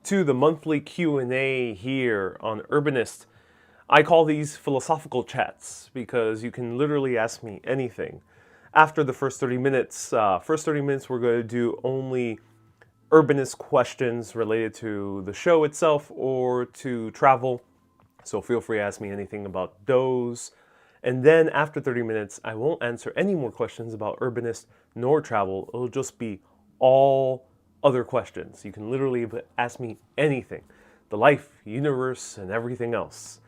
to the monthly Q&A here on Urbanist. I call these philosophical chats because you can literally ask me anything. After the first 30 minutes, we're going to do only Urbanist questions related to the show itself or to travel. So feel free to ask me anything about those. And then after 30 minutes, I won't answer any more questions about Urbanist nor travel. It'll just be all other questions. You can literally ask me anything. The life, universe, and everything else.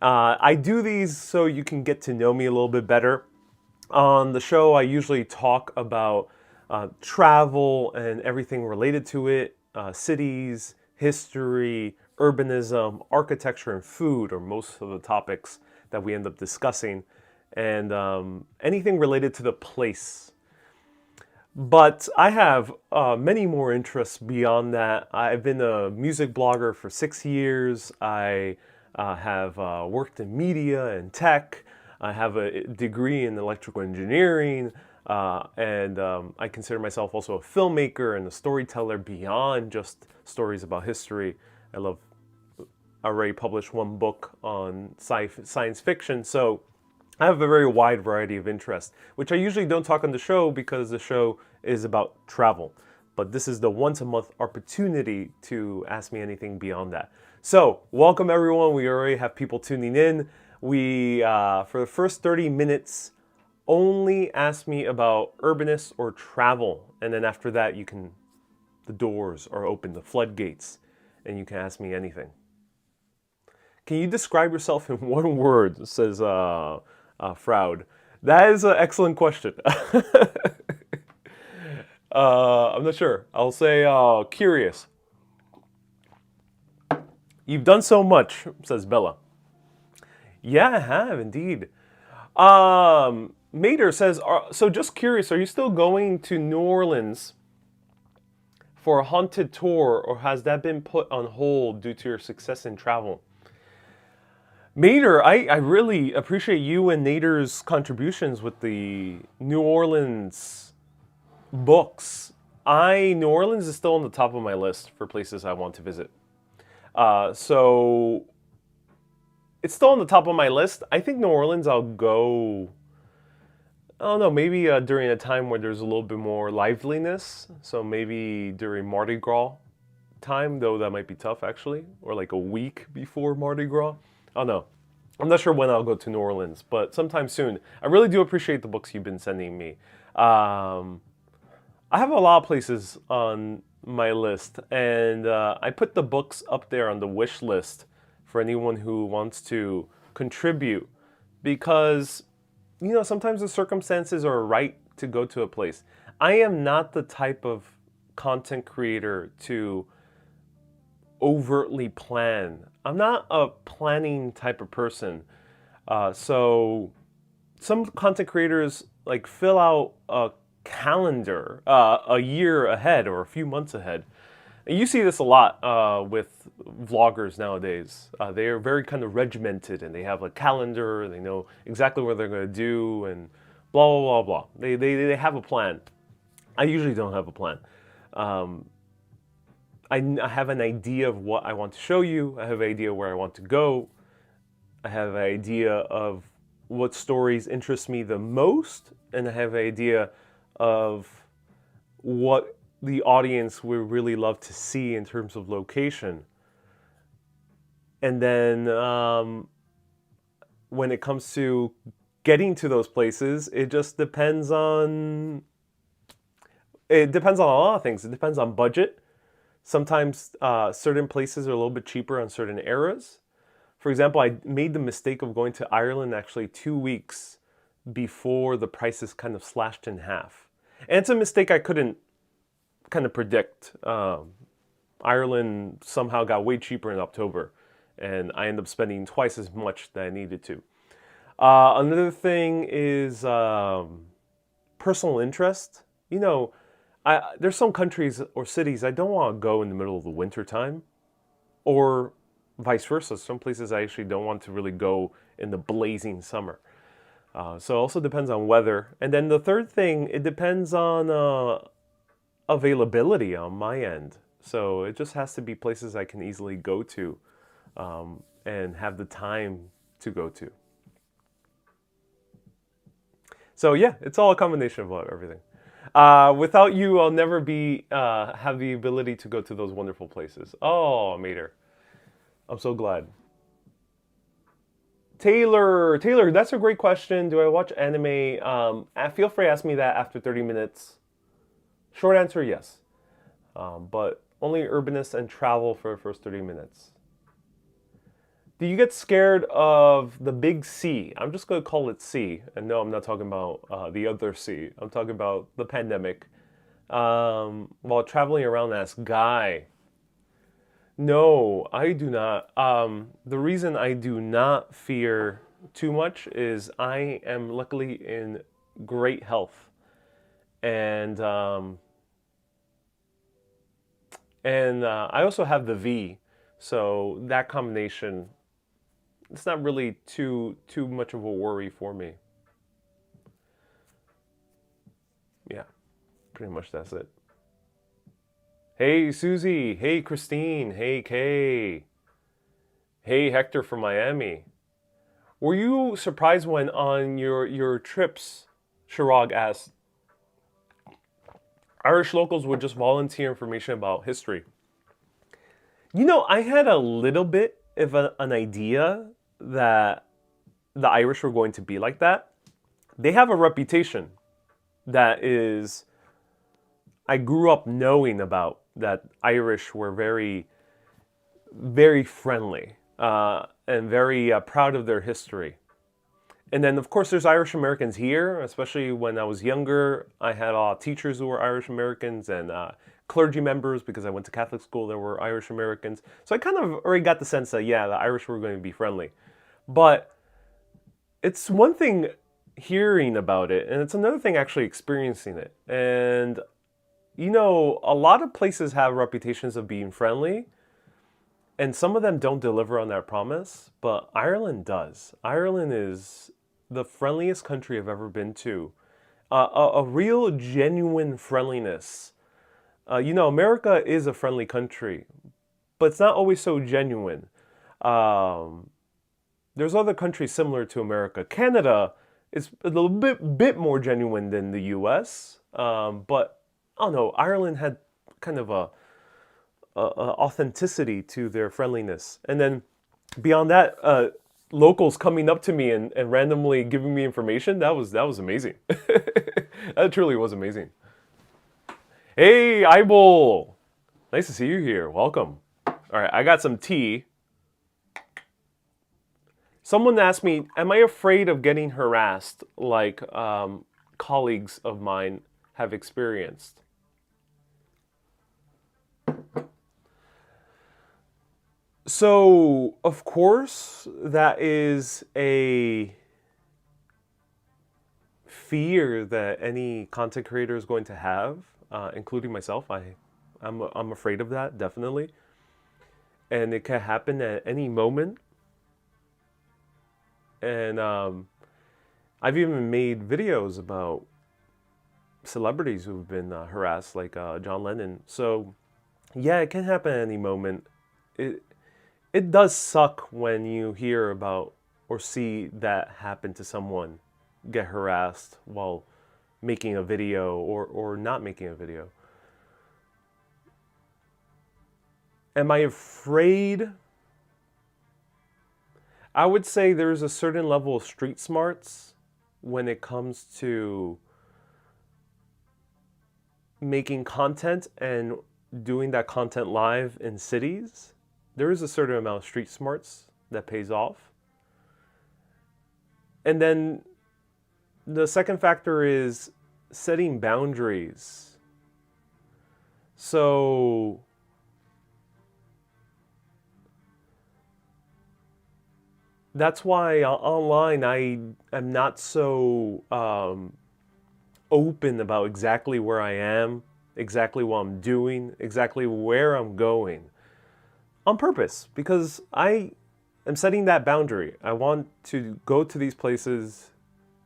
I do these so you can get to know me a little bit better. On the show, I usually talk about travel and everything related to it, cities, history, urbanism, architecture, and food are most of the topics that we end up discussing, and anything related to the place. But I have many more interests beyond that. I've been a music blogger for 6 years. I have worked in media and tech. I have a degree in electrical engineering, and I consider myself also a filmmaker and a storyteller beyond just stories about history. I already published one book on science fiction, so I have a very wide variety of interests, which I usually don't talk on the show because the show is about travel. But this is the once a month opportunity to ask me anything beyond that. So, welcome everyone. We already have people tuning in. We, for the first 30 minutes, only ask me about urbanists or travel. And then after that, the doors are open, the floodgates, and you can ask me anything. Can you describe yourself in one word, says Froud. That is an excellent question. I'm not sure. I'll say curious. You've done so much, says Bella. Yeah, I have indeed. Mater says, so just curious, are you still going to New Orleans for a haunted tour, or has that been put on hold due to your success in travel? Mater, I really appreciate you and Nader's contributions with the New Orleans books. New Orleans is still on the top of my list for places I want to visit. So it's still on the top of my list. I think New Orleans I'll go, I don't know, maybe during a time where there's a little bit more liveliness. So maybe during Mardi Gras time, though that might be tough actually, or like a week before Mardi Gras. I don't know. I'm not sure when I'll go to New Orleans, but sometime soon. I really do appreciate the books you've been sending me. I have a lot of places on my list, and I put the books up there on the wish list for anyone who wants to contribute, because, you know, sometimes the circumstances are right to go to a place. I am not the type of content creator to overtly plan. I'm not a planning type of person. So some content creators like fill out a calendar a year ahead or a few months ahead. And you see this a lot with vloggers nowadays. They are very kind of regimented, and they have a calendar. They know exactly what they're going to do, and blah blah blah blah. They have a plan. I usually don't have a plan. I have an idea of what I want to show you. I have an idea where I want to go. I have an idea of what stories interest me the most, and I have an idea of what the audience would really love to see in terms of location. And then when it comes to getting to those places, it just depends on a lot of things. It depends on budget. Sometimes certain places are a little bit cheaper on certain eras. For example, I made the mistake of going to Ireland actually 2 weeks before the prices kind of slashed in half. And it's a mistake I couldn't kind of predict. Ireland somehow got way cheaper in October, and I ended up spending twice as much that I needed to. Another thing is personal interest. You know, there's some countries or cities I don't want to go in the middle of the winter time, or vice versa. Some places I actually don't want to really go in the blazing summer. So it also depends on weather. And then the third thing, it depends on availability on my end. So it just has to be places I can easily go to and have the time to go to. So yeah, it's all a combination of everything. Without you, I'll never be have the ability to go to those wonderful places. Oh, Mater, I'm so glad. Taylor, that's a great question. Do I watch anime? Feel free to ask me that after 30 minutes. Short answer, yes. But only Urbanist and travel for the first 30 minutes. Do you get scared of the big C? I'm just going to call it C. And no, I'm not talking about the other C. I'm talking about the pandemic. While traveling around as Guy. No, I do not. The reason I do not fear too much is I am luckily in great health. And I also have the V. So that combination, it's not really too much of a worry for me. Yeah, pretty much that's it. Hey Susie, hey Christine, hey Kay, hey Hector from Miami. Were you surprised when on your trips, Shirag asked, Irish locals would just volunteer information about history? I had a little bit of an idea that the Irish were going to be like that. They have a reputation that is, I grew up knowing about, that Irish were very, very friendly and very proud of their history. And then, of course, there's Irish Americans here, especially when I was younger. I had teachers who were Irish Americans and clergy members, because I went to Catholic school, there were Irish Americans. So I kind of already got the sense that, yeah, the Irish were going to be friendly. But it's one thing hearing about it, and it's another thing actually experiencing it. And, a lot of places have reputations of being friendly, and some of them don't deliver on that promise, but Ireland does. Ireland is the friendliest country I've ever been to. A real, genuine friendliness. America is a friendly country, but it's not always so genuine. There's other countries similar to America. Canada is a little bit more genuine than the U.S., but I don't know. Ireland had kind of a authenticity to their friendliness, and then beyond that, locals coming up to me and randomly giving me information. That was amazing. That truly was amazing. Hey, Ibol, nice to see you here. Welcome. All right, I got some tea. Someone asked me, am I afraid of getting harassed like colleagues of mine have experienced? So, of course, that is a fear that any content creator is going to have, including myself. I'm afraid of that, definitely. And it can happen at any moment. And I've even made videos about celebrities who've been harassed, like John Lennon. So, yeah, it can happen at any moment. It does suck when you hear about or see that happen to someone, get harassed while making a video or not making a video. Am I afraid? I would say there's a certain level of street smarts when it comes to making content and doing that content live in cities. There is a certain amount of street smarts that pays off. And then the second factor is setting boundaries. So that's why online I am not so open about exactly where I am, exactly what I'm doing, exactly where I'm going. On purpose, because I am setting that boundary. I want to go to these places,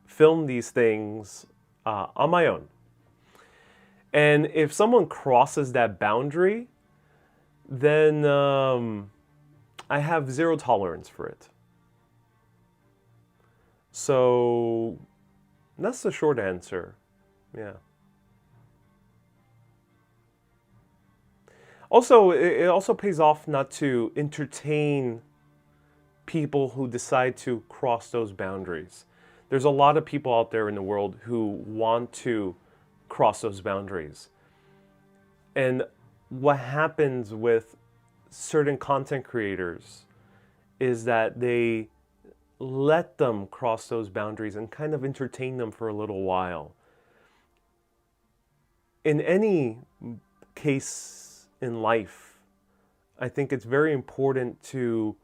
film these things on my own. And if someone crosses that boundary, then I have zero tolerance for it. So that's the short answer. Yeah. Also, it also pays off not to entertain people who decide to cross those boundaries. There's a lot of people out there in the world who want to cross those boundaries. And what happens with certain content creators is that they let them cross those boundaries and kind of entertain them for a little while. In any case in life, I think it's very important to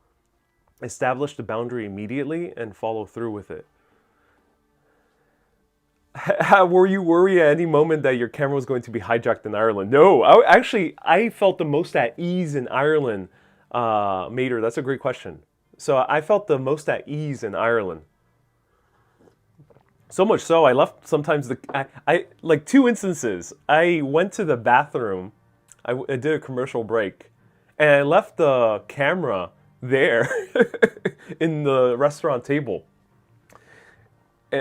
establish the boundary immediately and follow through with it. Were you worried at any moment that your camera was going to be hijacked in Ireland? No, I felt the most at ease in Ireland. Mater, that's a great question. So I felt the most at ease in Ireland. So much so, I left sometimes I like 2 instances. I went to the bathroom, I did a commercial break, and I left the camera there in the restaurant table.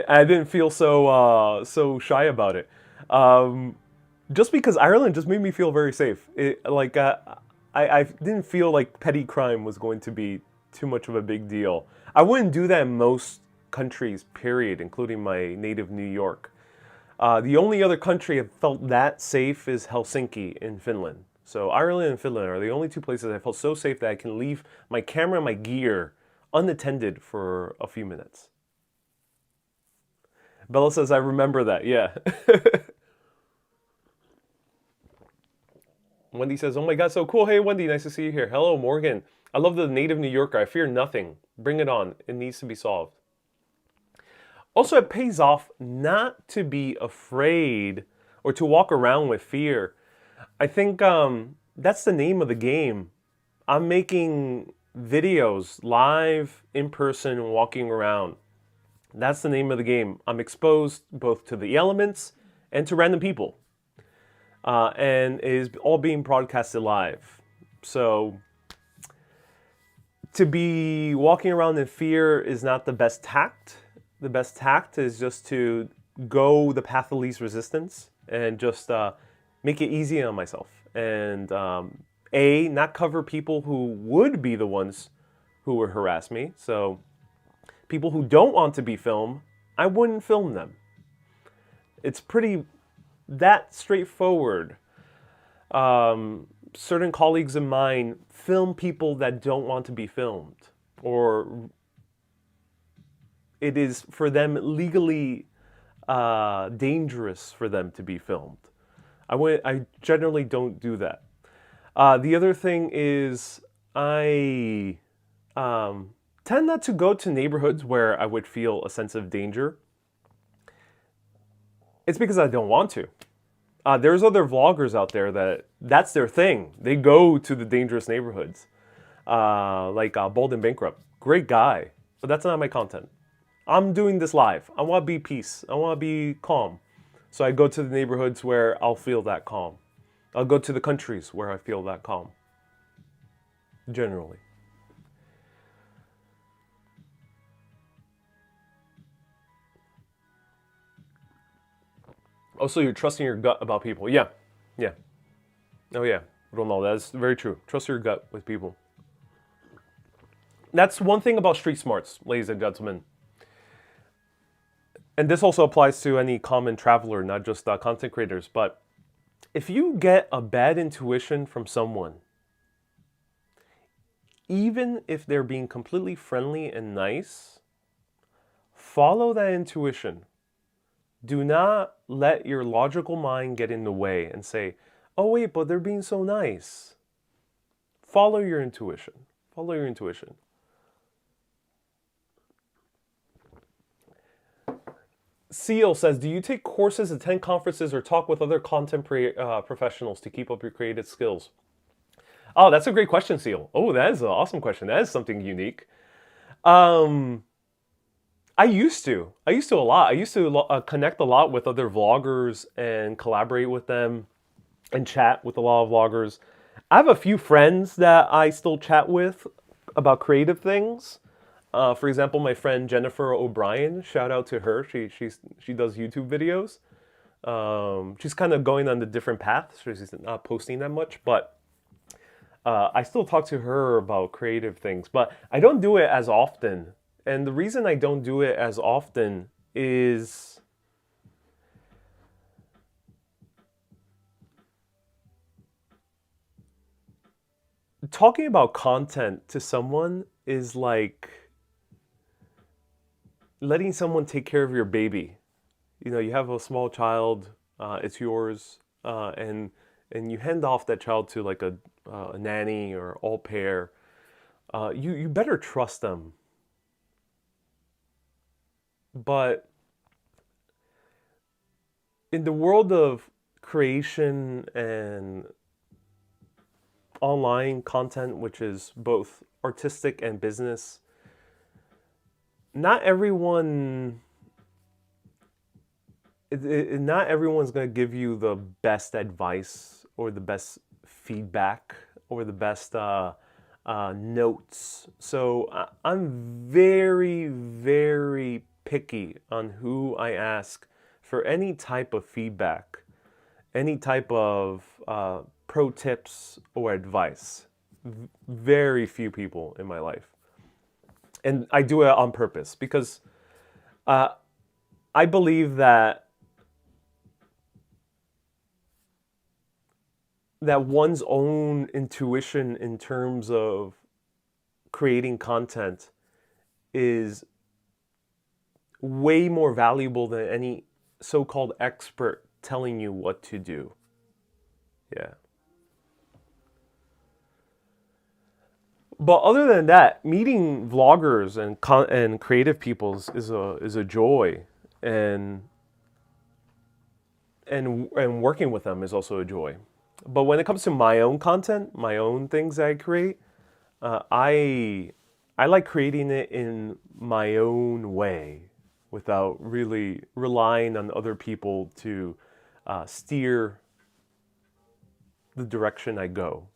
I didn't feel so shy about it, just because Ireland just made me feel very safe. I didn't feel like petty crime was going to be too much of a big deal. I wouldn't do that in most countries, period, including my native New York. The only other country I've felt that safe is Helsinki in Finland. So Ireland and Finland are the only 2 places I felt so safe that I can leave my camera and my gear unattended for a few minutes. Bella says, I remember that, yeah. Wendy says, oh my God, so cool. Hey, Wendy, nice to see you here. Hello, Morgan. I love the native New Yorker. I fear nothing. Bring it on. It needs to be solved. Also, it pays off not to be afraid or to walk around with fear. I think that's the name of the game. I'm making videos live, in person, walking around. That's the name of the game. I'm exposed both to the elements and to random people. And it is all being broadcasted live. So to be walking around in fear is not the best tact. The best tact is just to go the path of least resistance and just make it easy on myself. And not cover people who would be the ones who would harass me. So people who don't want to be filmed, I wouldn't film them. It's pretty that straightforward. Certain colleagues of mine film people that don't want to be filmed, or it is for them legally dangerous for them to be filmed. I generally don't do that. The other thing is I tend not to go to neighborhoods where I would feel a sense of danger. It's because I don't want to. There's other vloggers out there that's their thing. They go to the dangerous neighborhoods, like Bold and Bankrupt. Great guy, but that's not my content. I'm doing this live. I want to be peace. I want to be calm. So I go to the neighborhoods where I'll feel that calm. I'll go to the countries where I feel that calm. Generally. Also, you're trusting your gut about people. Yeah. Oh yeah, Ronald, that's very true. Trust your gut with people. That's one thing about street smarts, ladies and gentlemen. And this also applies to any common traveler, not just content creators. But if you get a bad intuition from someone, even if they're being completely friendly and nice, follow that intuition. Do not let your logical mind get in the way and say, oh wait, but they're being so nice. Follow your intuition. Follow your intuition. Seal says, do you take courses, attend conferences, or talk with other content professionals to keep up your creative skills? Oh, that's a great question, Seal. Oh, that is an awesome question. That is something unique. I used to a lot. I used to connect a lot with other vloggers and collaborate with them and chat with a lot of vloggers. I have a few friends that I still chat with about creative things. For example, my friend Jennifer O'Brien, shout out to her. She does YouTube videos. She's kind of going on the different path. So she's not posting that much, but I still talk to her about creative things. But I don't do it as often. And the reason I don't do it as often is talking about content to someone is like letting someone take care of your baby. You know, you have a small child, it's yours, and you hand off that child to like a nanny or au pair. You better trust them. But in the world of creation and online content, which is both artistic and business, not everyone not everyone's going to give you the best advice or the best feedback or the best notes. So I'm very, very picky on who I ask for any type of feedback, any type of pro tips or advice. Very few people in my life. And I do it on purpose because I believe that one's own intuition in terms of creating content is way more valuable than any so-called expert telling you what to do. Yeah. But other than that, meeting vloggers and creative people is a joy, and working with them is also a joy. But when it comes to my own content, my own things that I create, I like creating it in my own way without really relying on other people to steer the direction I go.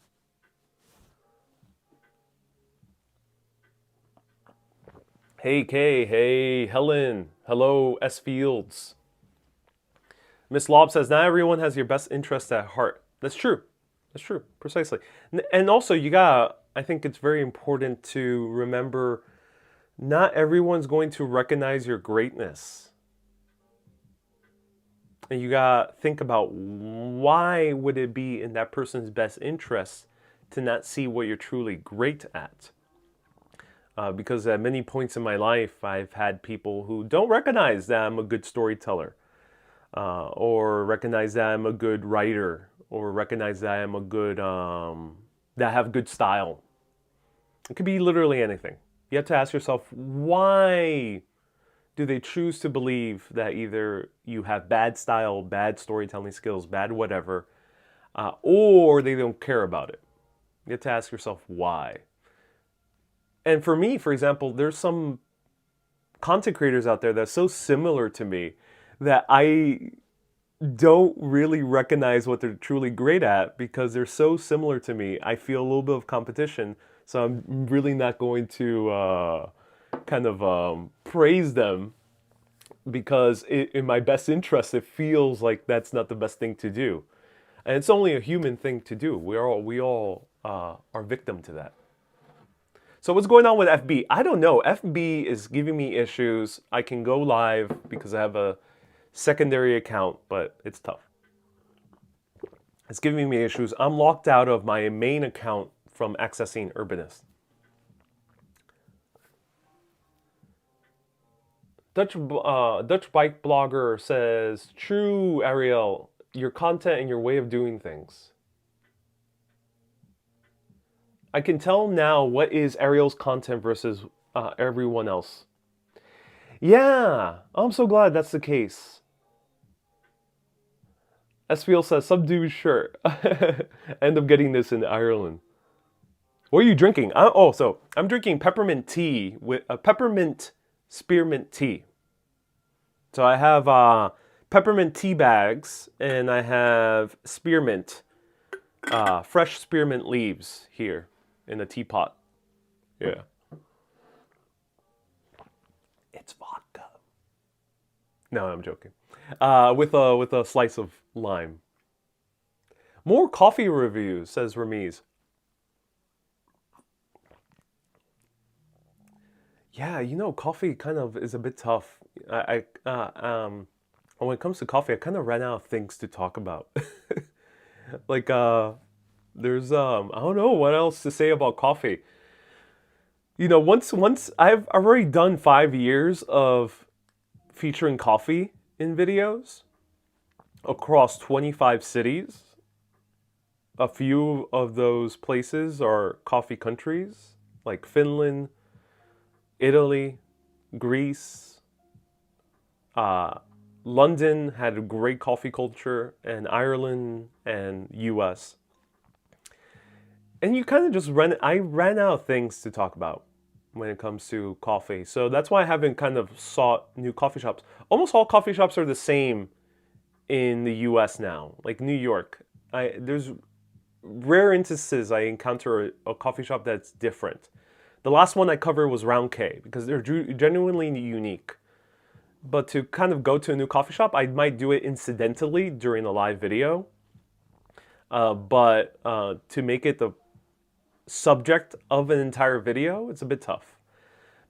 Hey Kay, hey Helen, hello S Fields. Miss Lob says, not everyone has your best interest at heart. That's true. That's true, precisely. And also, I think it's very important to remember not everyone's going to recognize your greatness. And you gotta think about why would it be in that person's best interest to not see what you're truly great at. Because at many points in my life, I've had people who don't recognize that I'm a good storyteller, or recognize that I'm a good writer, or recognize that I'm a good, that I have good style. It could be literally anything. You have to ask yourself, why do they choose to believe that either you have bad style, bad storytelling skills, bad whatever, or they don't care about it? You have to ask yourself why. And for me, for example, there's some content creators out there that's so similar to me that I don't really recognize what they're truly great at because they're so similar to me. I feel a little bit of competition, so I'm really not going to praise them because in my best interest, it feels like that's not the best thing to do. And it's only a human thing to do. We all are victim to that. So what's going on with FB? I don't know. FB is giving me issues. I can go live because I have a secondary account, but it's tough. It's giving me issues. I'm locked out of my main account from accessing Urbanist. Dutch bike blogger says, true, Ariel, your content and your way of doing things. I can tell now what is Ariel's content versus everyone else. Yeah, I'm so glad that's the case. SPL says, subdued shirt. End up getting this in Ireland. What are you drinking? So I'm drinking peppermint tea with peppermint spearmint tea. So I have peppermint tea bags and I have spearmint fresh spearmint leaves here in a teapot. Yeah. It's vodka. No, I'm joking. With a slice of lime. More coffee reviews, says Ramiz. Yeah, coffee kind of is a bit tough. When it comes to coffee, I kind of ran out of things to talk about. Like, there's I don't know what else to say about coffee. Once I've already done 5 years of featuring coffee in videos across 25 cities. A few of those places are coffee countries like Finland, Italy, Greece. London had a great coffee culture, and Ireland and US. And you kind of just I ran out of things to talk about when it comes to coffee. So that's why I haven't kind of sought new coffee shops. Almost all coffee shops are the same in the US now, like New York. There's rare instances I encounter a coffee shop that's different. The last one I covered was Round K because they're genuinely unique. But to kind of go to a new coffee shop, I might do it incidentally during a live video. But to make it the subject of an entire video, it's a bit tough.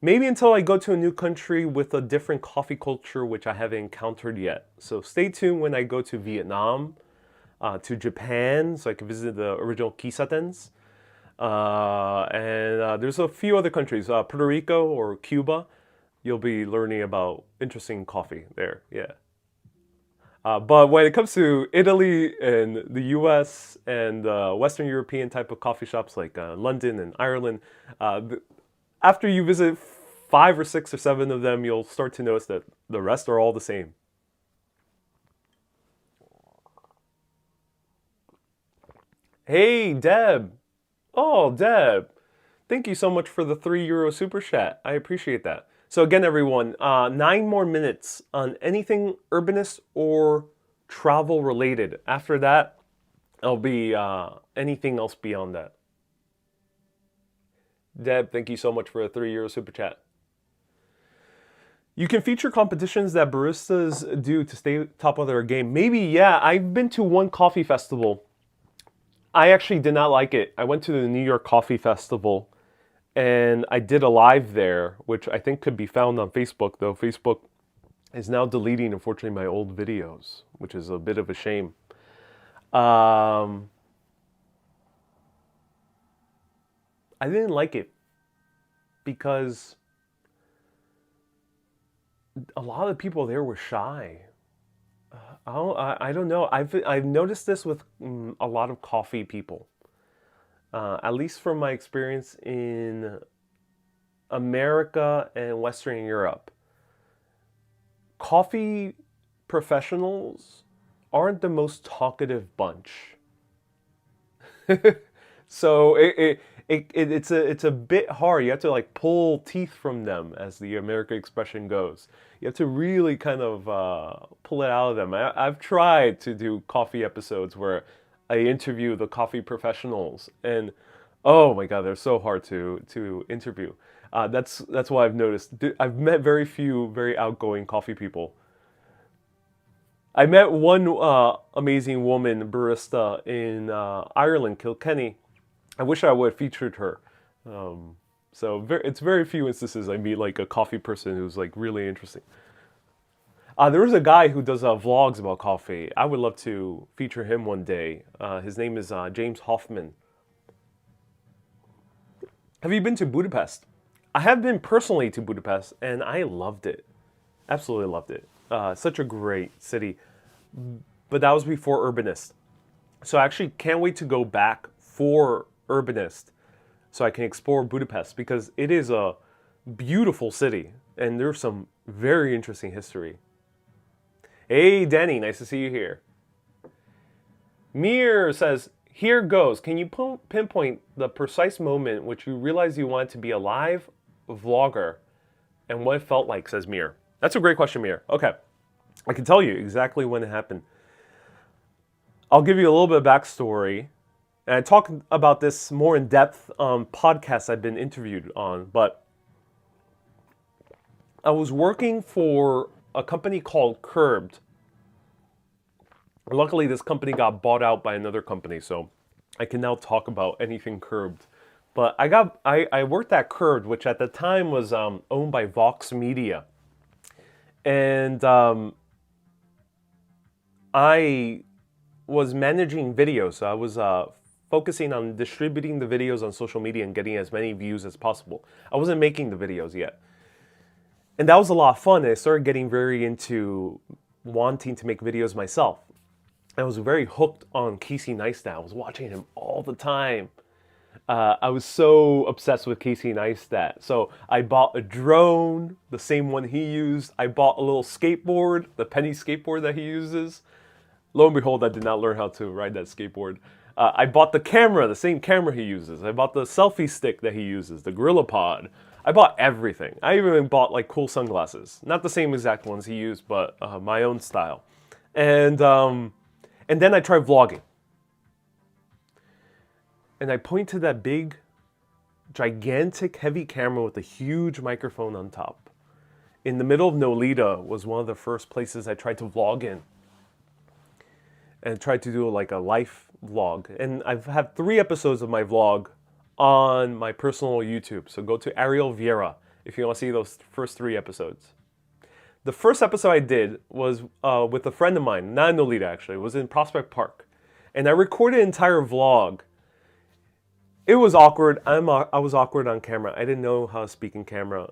Maybe until I go to a new country with a different coffee culture, which I haven't encountered yet. So stay tuned when I go to Vietnam, to Japan, so I can visit the original kisatens. And there's a few other countries, Puerto Rico or Cuba. You'll be learning about interesting coffee there, yeah. But when it comes to Italy and the US and Western European type of coffee shops like London and Ireland, after you visit 5 or 6 or 7 of them, you'll start to notice that the rest are all the same. Hey, Deb. Oh, Deb. Thank you so much for the €3 super chat. I appreciate that. So again, everyone, 9 more minutes on anything urbanist or travel related. After that, it'll be anything else beyond that. Deb, thank you so much for a €3 super chat. You can feature competitions that baristas do to stay top of their game. Maybe, yeah. I've been to one coffee festival. I actually did not like it. I went to the New York Coffee Festival. And I did a live there, which I think could be found on Facebook, though Facebook is now deleting, unfortunately, my old videos, which is a bit of a shame. I didn't like it because a lot of the people there were shy. I don't know. I've noticed this with a lot of coffee people. At least from my experience in America and Western Europe, coffee professionals aren't the most talkative bunch. So it's a bit hard. You have to like pull teeth from them, as the American expression goes. You have to really kind of pull it out of them. I've tried to do coffee episodes where I interview the coffee professionals, and oh my god, they're so hard to interview. That's what I've noticed. I've met very few very outgoing coffee people. I met one amazing woman barista in Ireland, Kilkenny. I wish I would have featured her. It's very few instances I meet like a coffee person who's like really interesting. There was a guy who does vlogs about coffee. I would love to feature him one day. His name is James Hoffman. Have you been to Budapest? I have been personally to Budapest, and I loved it. Absolutely loved it. Such a great city. But that was before Urbanist. So I actually can't wait to go back for Urbanist so I can explore Budapest, because it is a beautiful city, and there's some very interesting history. Hey, Danny, nice to see you here. Mir says, here goes. Can you pinpoint the precise moment which you realized you wanted to be a live vlogger and what it felt like, says Mir. That's a great question, Mir. Okay, I can tell you exactly when it happened. I'll give you a little bit of backstory. And I talk about this more in depth on podcasts I've been interviewed on, but I was working for a company called Curbed. Luckily, this company got bought out by another company, so I can now talk about anything Curbed. But I worked at Curbed, which at the time was owned by Vox Media, and I was managing videos. So I was focusing on distributing the videos on social media and getting as many views as possible. I wasn't making the videos yet. And that was a lot of fun. I started getting very into wanting to make videos myself. I was very hooked on Casey Neistat. I was watching him all the time. I was so obsessed with Casey Neistat. So I bought a drone, the same one he used. I bought a little skateboard, the penny skateboard that he uses. Lo and behold, I did not learn how to ride that skateboard. I bought the camera, the same camera he uses. I bought the selfie stick that he uses, the GorillaPod. I bought everything. I even bought like cool sunglasses. Not the same exact ones he used, but my own style. And then I tried vlogging. And I point to that big, gigantic, heavy camera with a huge microphone on top. In the middle of Nolita was one of the first places I tried to vlog in. And tried to do like a life vlog. And I've had 3 episodes of my vlog on my personal YouTube. So go to Ariel Vieira if you want to see those first 3 episodes. The first episode I did was with a friend of mine, not in Nolita actually, it was in Prospect Park. And I recorded an entire vlog. It was awkward. I was awkward on camera. I didn't know how to speak in camera.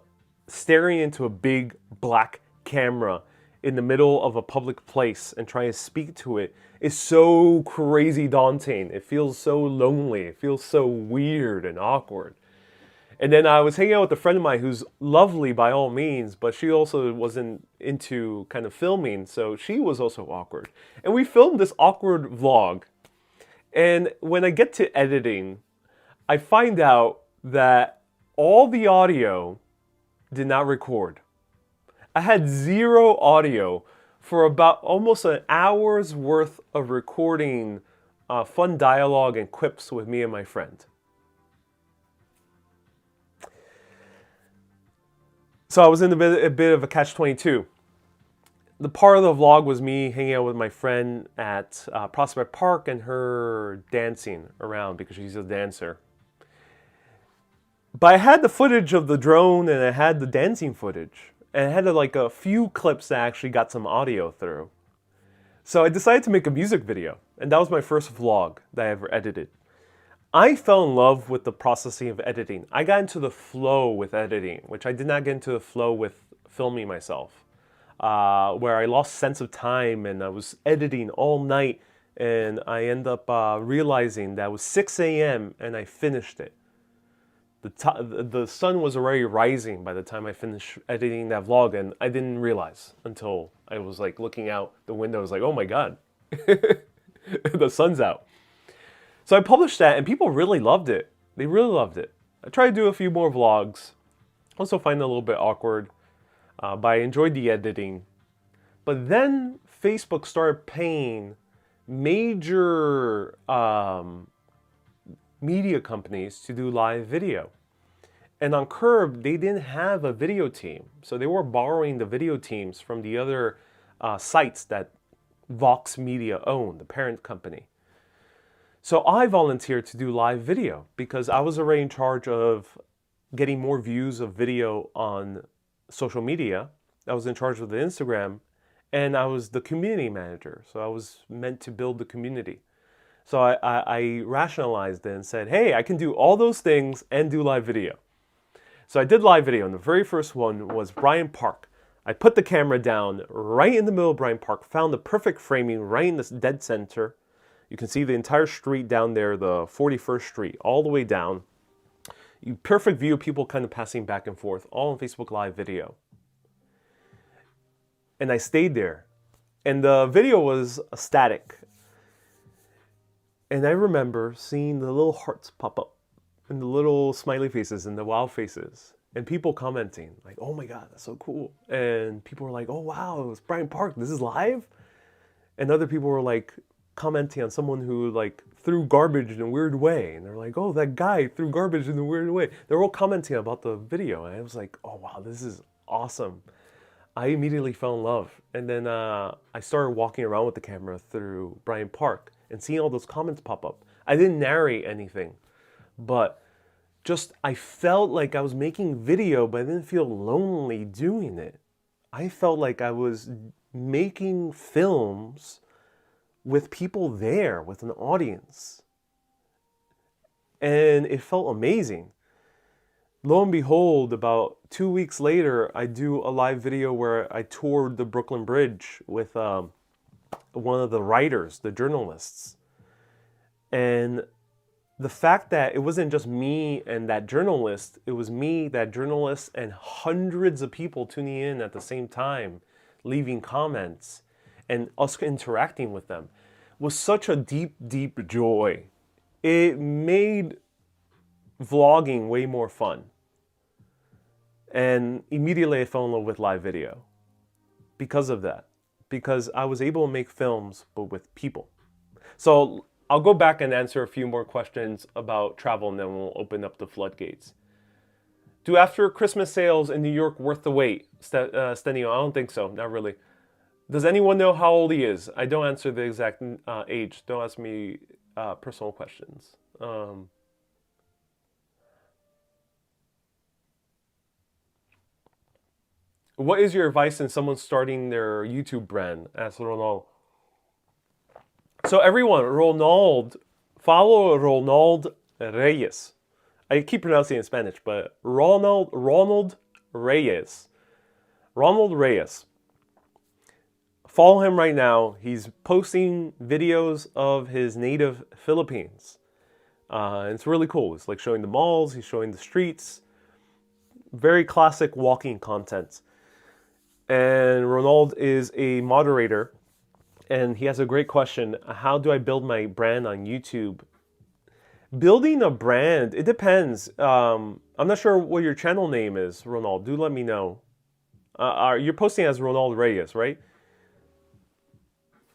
Staring into a big black camera in the middle of a public place and trying to speak to it is so crazy daunting. It feels so lonely. It feels so weird and awkward. And then I was hanging out with a friend of mine who's lovely by all means, but she also wasn't into kind of filming, so she was also awkward. And we filmed this awkward vlog. And when I get to editing, I find out that all the audio did not record. I had 0 audio for about almost an hour's worth of recording fun dialogue and quips with me and my friend. So I was in a bit of a catch-22. The part of the vlog was me hanging out with my friend at Prospect Park and her dancing around because she's a dancer. But I had the footage of the drone and I had the dancing footage. And I had like a few clips that actually got some audio through. So I decided to make a music video. And that was my first vlog that I ever edited. I fell in love with the processing of editing. I got into the flow with editing, which I did not get into the flow with filming myself. Where I lost sense of time and I was editing all night. And I ended up realizing that it was 6 a.m. and I finished it. The sun was already rising by the time I finished editing that vlog, and I didn't realize until I was like looking out the window. I was like, oh my God, the sun's out. So I published that and people really loved it. They really loved it. I tried to do a few more vlogs. Also find it a little bit awkward, but I enjoyed the editing. But then Facebook started paying major media companies to do live video. And on Curb, they didn't have a video team. So they were borrowing the video teams from the other sites that Vox Media owned, the parent company. So I volunteered to do live video because I was already in charge of getting more views of video on social media. I was in charge of the Instagram, and I was the community manager. So I was meant to build the community. So I rationalized it and said, hey, I can do all those things and do live video. So I did live video, and the very first one was Bryant Park. I put the camera down right in the middle of Bryant Park, found the perfect framing right in the dead center. You can see the entire street down there, the 41st Street, all the way down. Perfect view of people kind of passing back and forth, all on Facebook Live video. And I stayed there. And the video was static. And I remember seeing the little hearts pop up and the little smiley faces and the wow faces and people commenting like, oh my God, that's so cool. And people were like, oh wow, it's Bryant Park, this is live? And other people were like, commenting on someone who like threw garbage in a weird way, and they're like, "Oh, that guy threw garbage in a weird way." They're all commenting about the video, and I was like, "Oh wow, this is awesome." I immediately fell in love, and then I started walking around with the camera through Bryant Park and seeing all those comments pop up. I didn't narrate anything, but just I felt like I was making video, but I didn't feel lonely doing it. I felt like I was making films with people there, with an audience. And it felt amazing. Lo and behold, about 2 weeks later, I do a live video where I toured the Brooklyn Bridge with one of the writers, the journalists. And the fact that it wasn't just me and that journalist, it was me, that journalist, and hundreds of people tuning in at the same time, leaving comments, and us interacting with them, was such a deep, deep joy. It made vlogging way more fun. And immediately I fell in love with live video because of that. Because I was able to make films, but with people. So I'll go back and answer a few more questions about travel, and then we'll open up the floodgates. Do after Christmas sales in New York worth the wait? Stenio, I don't think so. Not really. Does anyone know how old he is? I don't answer the exact age. Don't ask me personal questions. What is your advice in someone starting their YouTube brand? Asked Ronald. So everyone, follow Ronald Reyes. I keep pronouncing it in Spanish, but Ronald Reyes. Ronald Reyes. Follow him right now. He's posting videos of his native Philippines. It's really cool. It's like showing the malls, he's showing the streets. Very classic walking content. And Ronald is a moderator, and he has a great question. How do I build my brand on YouTube? Building a brand, it depends. I'm not sure what your channel name is, Ronald. Do let me know. You're posting as Ronald Reyes, right?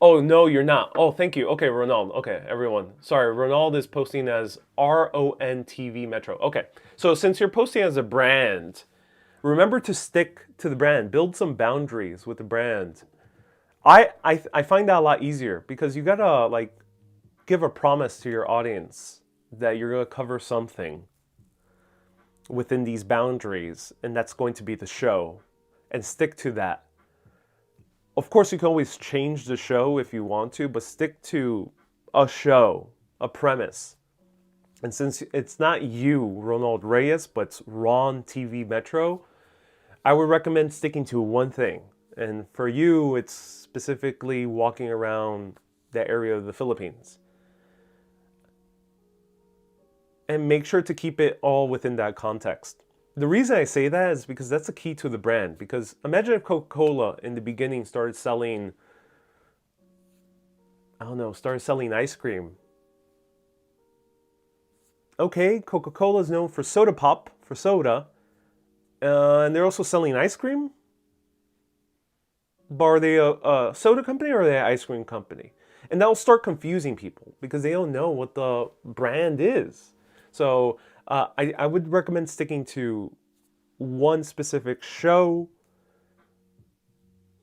Oh, no, you're not. Oh, thank you. Okay, Ronald. Okay, everyone. Sorry, Ronald is posting as RONTV Metro. Okay, so since you're posting as a brand, remember to stick to the brand. Build some boundaries with the brand. I find that a lot easier because you gotta like give a promise to your audience that you're gonna cover something within these boundaries, and that's going to be the show, and stick to that. Of course, you can always change the show if you want to, but stick to a show, a premise. And since it's not you, Ronald Reyes, but it's Ron TV Metro, I would recommend sticking to one thing. And for you, it's specifically walking around that area of the Philippines. And make sure to keep it all within that context. The reason I say that is because that's the key to the brand. Because imagine if Coca-Cola in the beginning started selling, started selling ice cream. Okay, Coca-Cola is known for soda pop, for soda. And they're also selling ice cream? But are they a soda company or are they an ice cream company? And that'll start confusing people because they don't know what the brand is. So I would recommend sticking to one specific show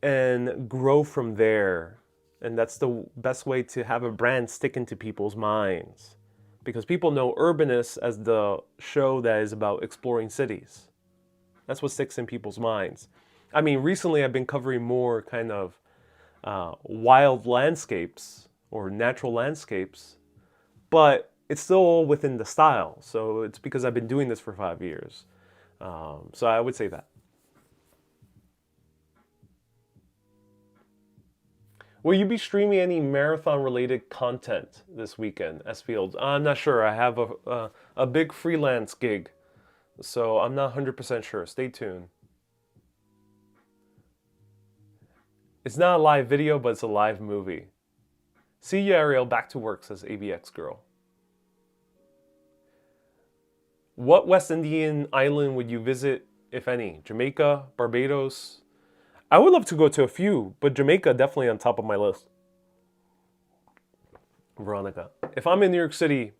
and grow from there. And that's the best way to have a brand stick into people's minds. Because people know Urbanist as the show that is about exploring cities. That's what sticks in people's minds. I mean, recently I've been covering more kind of wild landscapes or natural landscapes, but it's still all within the style. So it's because I've been doing this for 5 years. So I would say that. Will you be streaming any marathon-related content this weekend, S Fields? I'm not sure. I have a big freelance gig, so I'm not 100% sure. Stay tuned. It's not a live video, but it's a live movie. See you, Ariel. Back to work, says ABX Girl. What West Indian island would you visit, if any? Jamaica, Barbados? I would love to go to a few, but Jamaica definitely on top of my list. Veronica, if I'm in New York City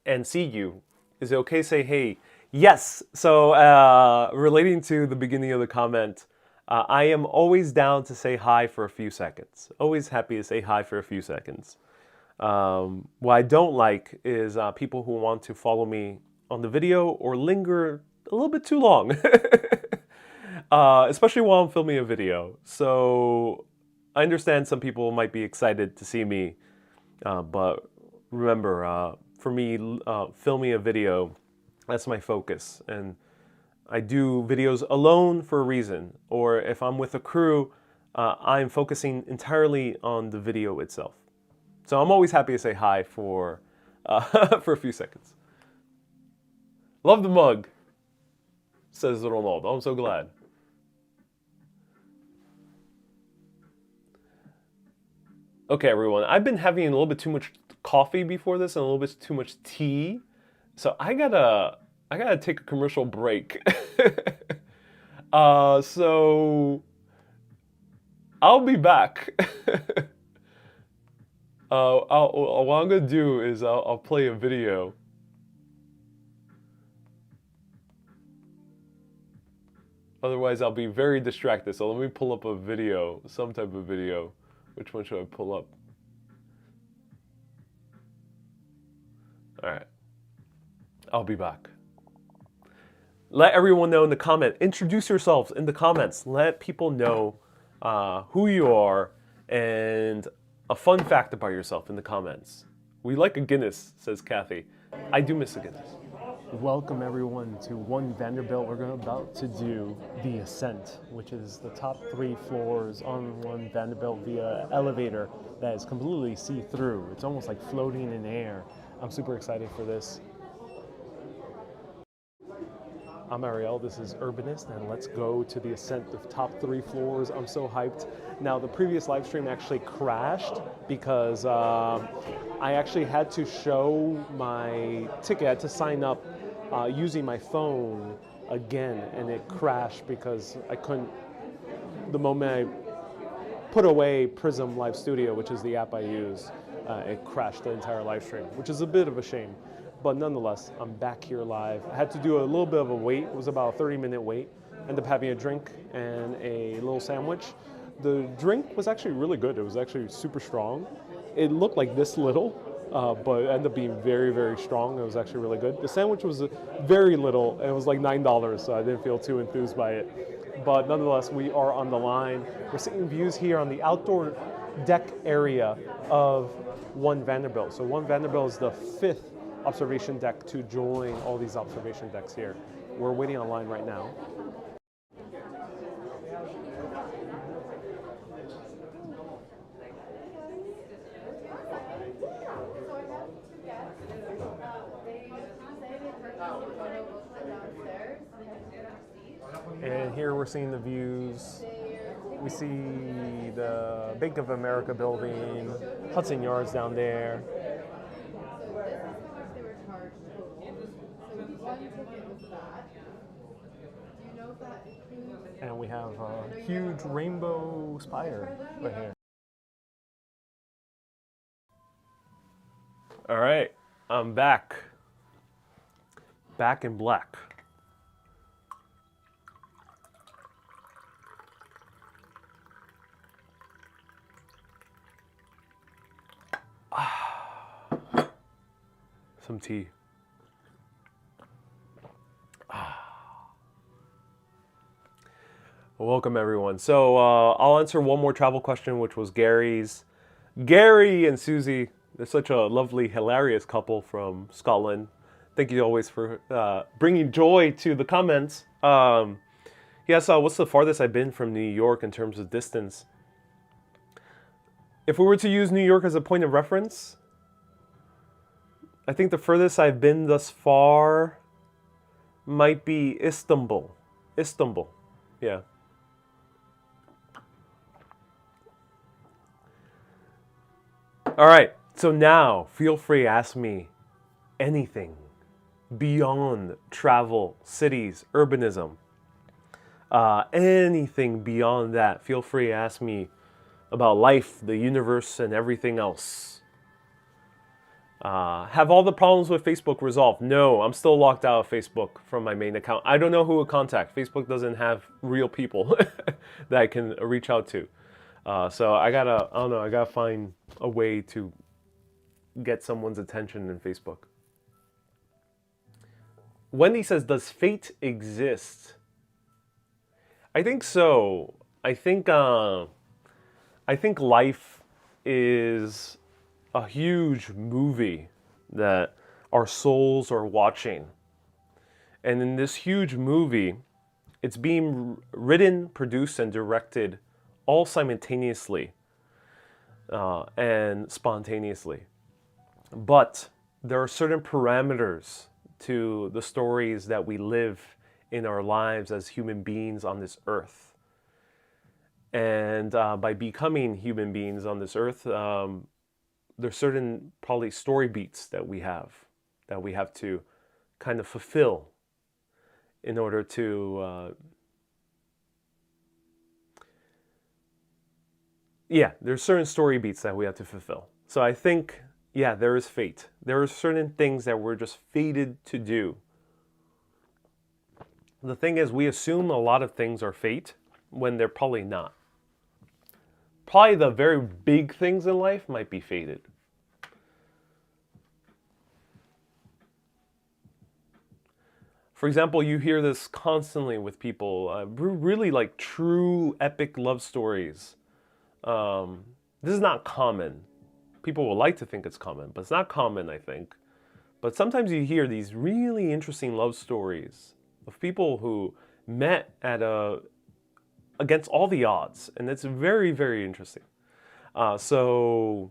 and see you, is it okay to say hey? Yes. So relating to the beginning of the comment, I am always down to say hi for a few seconds. Always happy to say hi for a few seconds. What I don't like is people who want to follow me on the video or linger a little bit too long, especially while I'm filming a video. So I understand some people might be excited to see me, but remember, for me, filming a video, that's my focus. And I do videos alone for a reason, or if I'm with a crew, I'm focusing entirely on the video itself. So I'm always happy to say hi for for a few seconds. Love the mug, says Ronaldo. I'm so glad. Okay, everyone. I've been having a little bit too much coffee before this and a little bit too much tea, so I gotta take a commercial break. So I'll be back. What I'm gonna do is I'll play a video. Otherwise, I'll be very distracted. So let me pull up a video, some type of video. Which one should I pull up? All right. I'll be back. Let everyone know in the comment. Introduce yourselves in the comments. Let people know who you are and a fun fact about yourself in the comments. We like a Guinness, says Kathy. I do miss a Guinness. Welcome everyone to One Vanderbilt. We're about to do the ascent, which is the top 3 floors on One Vanderbilt via elevator that is completely see-through. It's almost like floating in air. I'm super excited for this. I'm Ariel, this is Urbanist, and let's go to the ascent of top 3 floors. I'm so hyped. Now, the previous live stream actually crashed because I actually had to show my ticket. I had to sign up using my phone again, and it crashed because I couldn't, the moment I put away Prism Live Studio, which is the app I use, it crashed the entire live stream, which is a bit of a shame. But nonetheless, I'm back here live. I had to do a little bit of a wait. It was about a 30-minute wait. Ended up having a drink and a little sandwich. The drink was actually really good. It was actually super strong. It looked like this little, but it ended up being very, very strong. It was actually really good. The sandwich was very little, and it was like $9, so I didn't feel too enthused by it. But nonetheless, we are on the line. We're seeing views here on the outdoor deck area of One Vanderbilt. So One Vanderbilt is the 5th observation deck to join all these observation decks here. We're waiting on line right now. And here we're seeing the views. We see the Bank of America building, Hudson Yards down there. And we have a huge rainbow spire right here. All right, I'm back. Back in black. Some tea. Welcome everyone. So I'll answer one more travel question, which was Gary's. Gary and Susie, they're such a lovely, hilarious couple from Scotland. Thank you always for bringing joy to the comments. He asked, what's the farthest I've been from New York in terms of distance? If we were to use New York as a point of reference, I think the furthest I've been thus far might be Istanbul. Istanbul, yeah. All right, so now feel free to ask me anything beyond travel, cities, urbanism. Anything beyond that, feel free to ask me about life, the universe, and everything else. Have all the problems with Facebook resolved? No, I'm still locked out of Facebook from my main account. I don't know who to contact. Facebook doesn't have real people that I can reach out to. So I don't know, I gotta find a way to get someone's attention in Facebook. Wendy says, does fate exist? I think so. I think life is a huge movie that our souls are watching. And in this huge movie, it's being written, produced, and directed all simultaneously and spontaneously. But there are certain parameters to the stories that we live in our lives as human beings on this earth. And by becoming human beings on this earth, there's certain probably story beats that we have to kind of fulfill in order to there's certain story beats that we have to fulfill. So I think, there is fate. There are certain things that we're just fated to do. The thing is, we assume a lot of things are fate when they're probably not. Probably the very big things in life might be fated. For example, you hear this constantly with people, really like true epic love stories. This is not common. People will like to think it's common, but it's not common, I think. But sometimes you hear these really interesting love stories of people who met against all the odds, and it's very, very interesting. So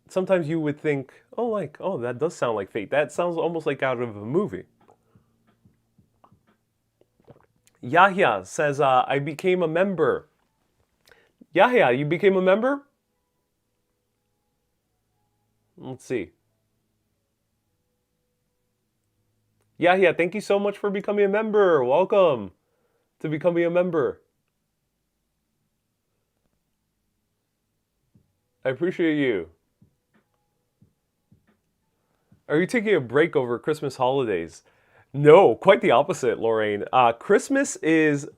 sometimes you would think, that does sound like fate. That sounds almost like out of a movie. Yahya says, I became a member. Yahya, you became a member? Let's see. Yahya, thank you so much for becoming a member. Welcome to becoming a member. I appreciate you. Are you taking a break over Christmas holidays? No, quite the opposite, Lorraine. Christmas is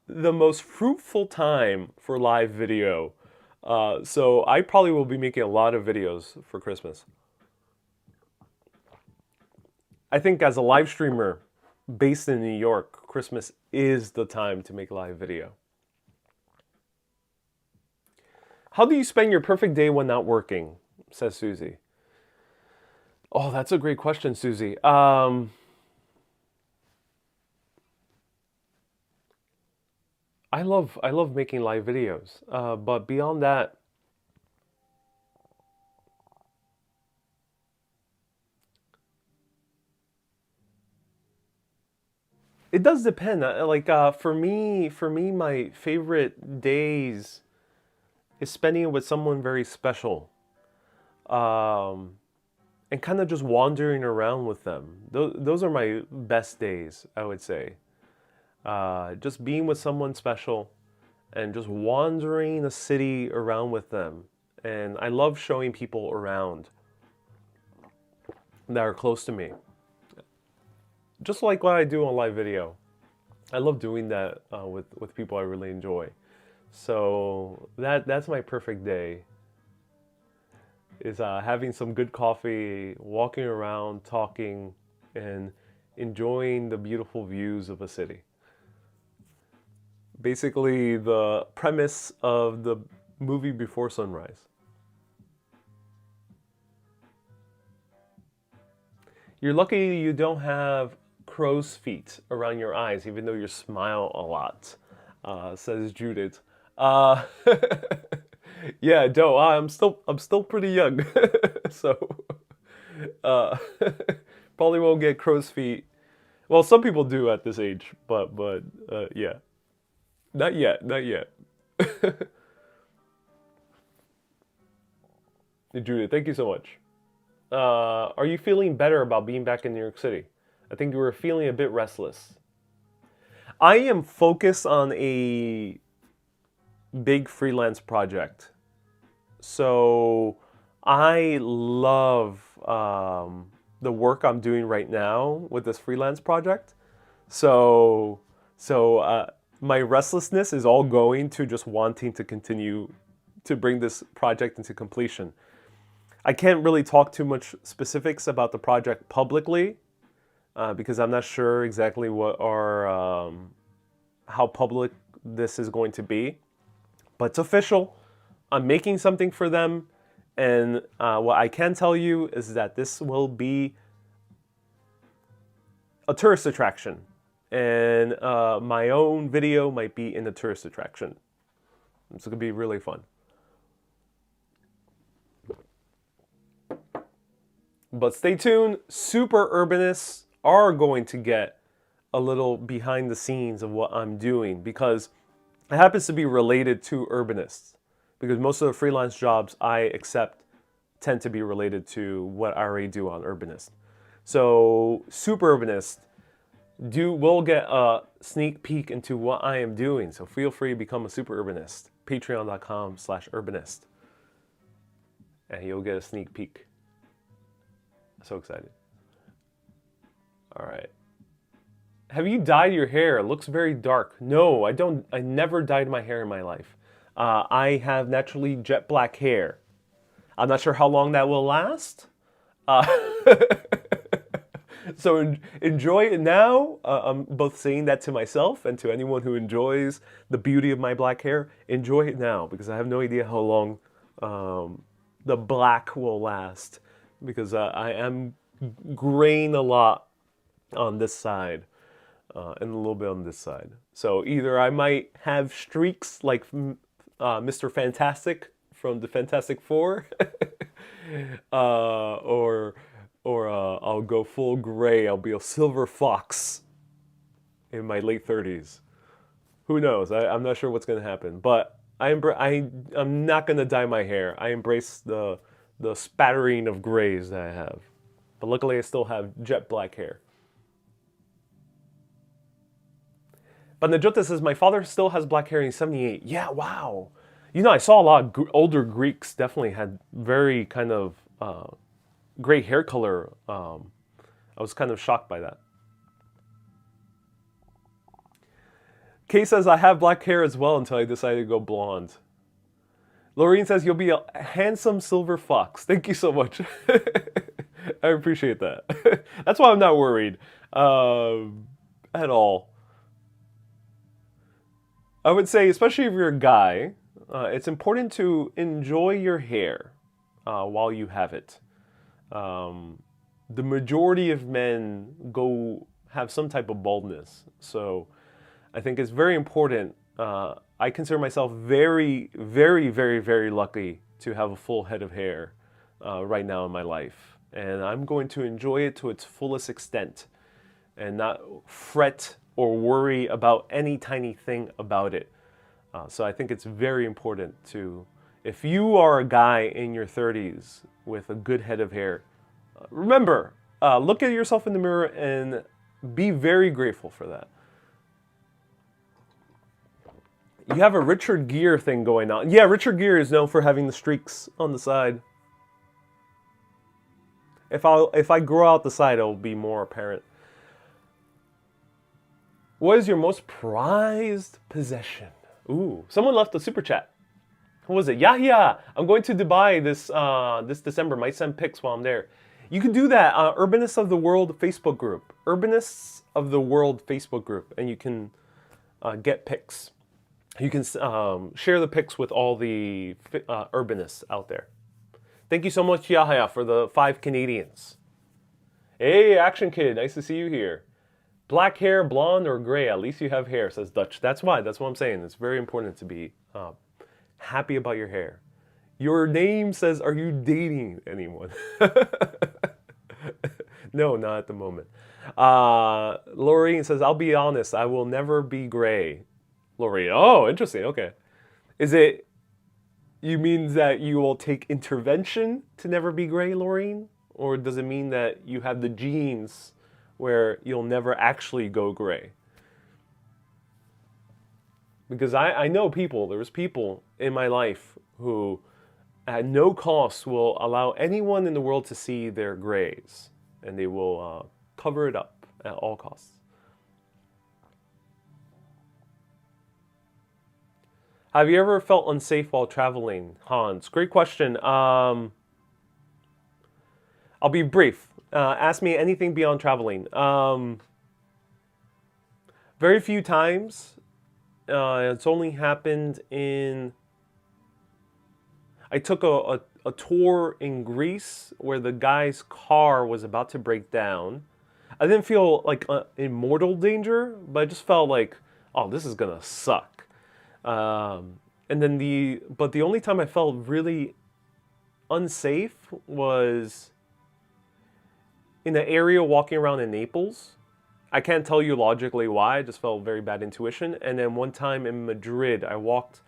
the most fruitful time for live video. So I probably will be making a lot of videos for Christmas. I think as a live streamer based in New York, Christmas is the time to make live video. How do you spend your perfect day when not working? Says Susie. Oh, that's a great question, Susie. I love making live videos, but beyond that, it does depend. For me, my favorite days is spending it with someone very special, and kind of just wandering around with them. Those are my best days, I would say. Just being with someone special and just wandering the city around with them. And I love showing people around that are close to me. Just like what I do on live video. I love doing that with people I really enjoy. So that's my perfect day. Is having some good coffee, walking around, talking, and enjoying the beautiful views of a city. Basically, the premise of the movie Before Sunrise. You're lucky you don't have crow's feet around your eyes, even though you smile a lot, says Judith. Yeah, no, I'm still pretty young, so probably won't get crow's feet. Well, some people do at this age, but yeah. Not yet. Judith, thank you so much. Are you feeling better about being back in New York City? I think you were feeling a bit restless. I am focused on a big freelance project. So I love the work I'm doing right now with this freelance project. So, so my restlessness is all going to just wanting to continue to bring this project into completion. I can't really talk too much specifics about the project publicly because I'm not sure exactly what our how public this is going to be. But it's official. I'm making something for them, and what I can tell you is that this will be a tourist attraction, and my own video might be in a tourist attraction. It's going to be really fun. But stay tuned. Super Urbanists are going to get a little behind the scenes of what I'm doing because it happens to be related to urbanists. Because most of the freelance jobs I accept tend to be related to what I already do on Urbanist. So Super Urbanist will get a sneak peek into what I am doing. So feel free to become a Super Urbanist. Patreon.com/urbanist. And you'll get a sneak peek. So excited. All right. Have you dyed your hair? It looks very dark. No, I don't. I never dyed my hair in my life. I have naturally jet black hair. I'm not sure how long that will last. So enjoy it now. I'm both saying that to myself and to anyone who enjoys the beauty of my black hair. Enjoy it now because I have no idea how long the black will last because I am graying a lot on this side and a little bit on this side. So either I might have streaks like Mr. Fantastic from the Fantastic Four, or I'll go full gray. I'll be a silver fox in my late 30s. Who knows? I'm not sure what's going to happen. But I'm not going to dye my hair. I embrace the spattering of grays that I have. But luckily I still have jet black hair. But Najota says, my father still has black hair and he's 78. Yeah, wow. You know, I saw a lot of older Greeks definitely had very kind of gray hair color. I was kind of shocked by that. Kay says, I have black hair as well until I decided to go blonde. Laureen says, you'll be a handsome silver fox. Thank you so much. I appreciate that. That's why I'm not worried at all. I would say, especially if you're a guy, it's important to enjoy your hair while you have it. The majority of men have some type of baldness. So I think it's very important. I consider myself very, very, very, very lucky to have a full head of hair right now in my life. And I'm going to enjoy it to its fullest extent and not fret or worry about any tiny thing about it. So I think it's very important to, if you are a guy in your 30s with a good head of hair, remember, look at yourself in the mirror and be very grateful for that. You have a Richard Gere thing going on. Yeah, Richard Gere is known for having the streaks on the side. If I grow out the side, it'll be more apparent. What is your most prized possession? Ooh, someone left a super chat. Who was it? Yahya! I'm going to Dubai this December. Might send pics while I'm there. You can do that. Urbanists of the World Facebook group. Urbanists of the World Facebook group. And you can get pics. You can share the pics with all the urbanists out there. Thank you so much, Yahya, for the 5 Canadians. Hey, Action Kid. Nice to see you here. Black hair, blonde, or gray? At least you have hair, says Dutch. That's why. That's what I'm saying. It's very important to be happy about your hair. Your name says, are you dating anyone? No, not at the moment. Lorraine says, I'll be honest, I will never be gray. Lorraine, oh, interesting. Okay. Is it, you mean that you will take intervention to never be gray, Lorraine? Or does it mean that you have the genes where you'll never actually go gray? Because I know people, there was people in my life who at no cost, will allow anyone in the world to see their grays, and they will cover it up at all costs. Have you ever felt unsafe while traveling, Hans? Great question. I'll be brief. Ask me anything beyond traveling. Very few times. It's only happened in. I took a tour in Greece where the guy's car was about to break down. I didn't feel like in mortal danger, but I just felt like, oh, this is gonna suck. And then the only time I felt really unsafe was in the area walking around in Naples. I can't tell you logically why. I just felt very bad intuition. And then one time in Madrid, I walked,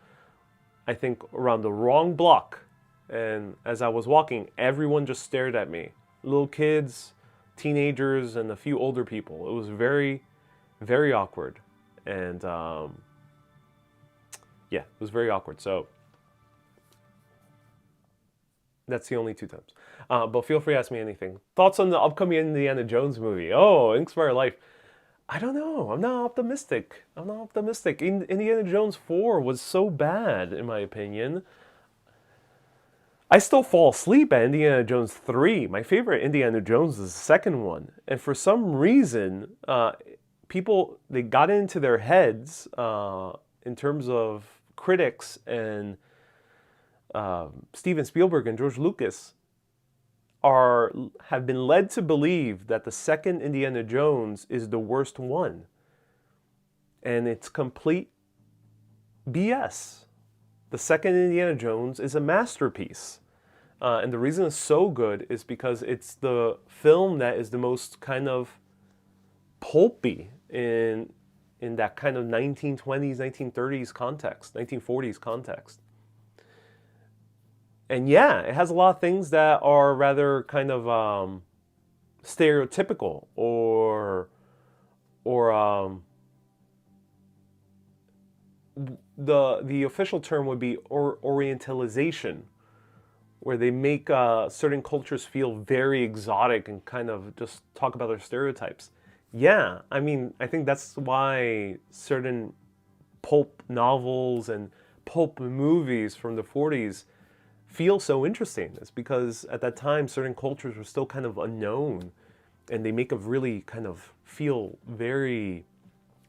I think, around the wrong block. And as I was walking, everyone just stared at me. Little kids, teenagers, and a few older people. It was very, very awkward. And yeah, it was very awkward. So that's the only two times. But feel free to ask me anything. Thoughts on the upcoming Indiana Jones movie? Oh, Inspire Life. I don't know. I'm not optimistic. Indiana Jones 4 was so bad, in my opinion. I still fall asleep at Indiana Jones 3. My favorite Indiana Jones is the second one. And for some reason, people, they got into their heads in terms of critics and Steven Spielberg and George Lucas have been led to believe that the second Indiana Jones is the worst one. And it's complete BS. The second Indiana Jones is a masterpiece. And the reason it's so good is because it's the film that is the most kind of pulpy in that kind of 1920s, 1930s context, 1940s context. And yeah, it has a lot of things that are rather kind of stereotypical or the official term would be Orientalization, where they make certain cultures feel very exotic and kind of just talk about their stereotypes. Yeah, I mean, I think that's why certain pulp novels and pulp movies from the 40s feel so interesting. It's because at that time, certain cultures were still kind of unknown, and they make it really kind of feel very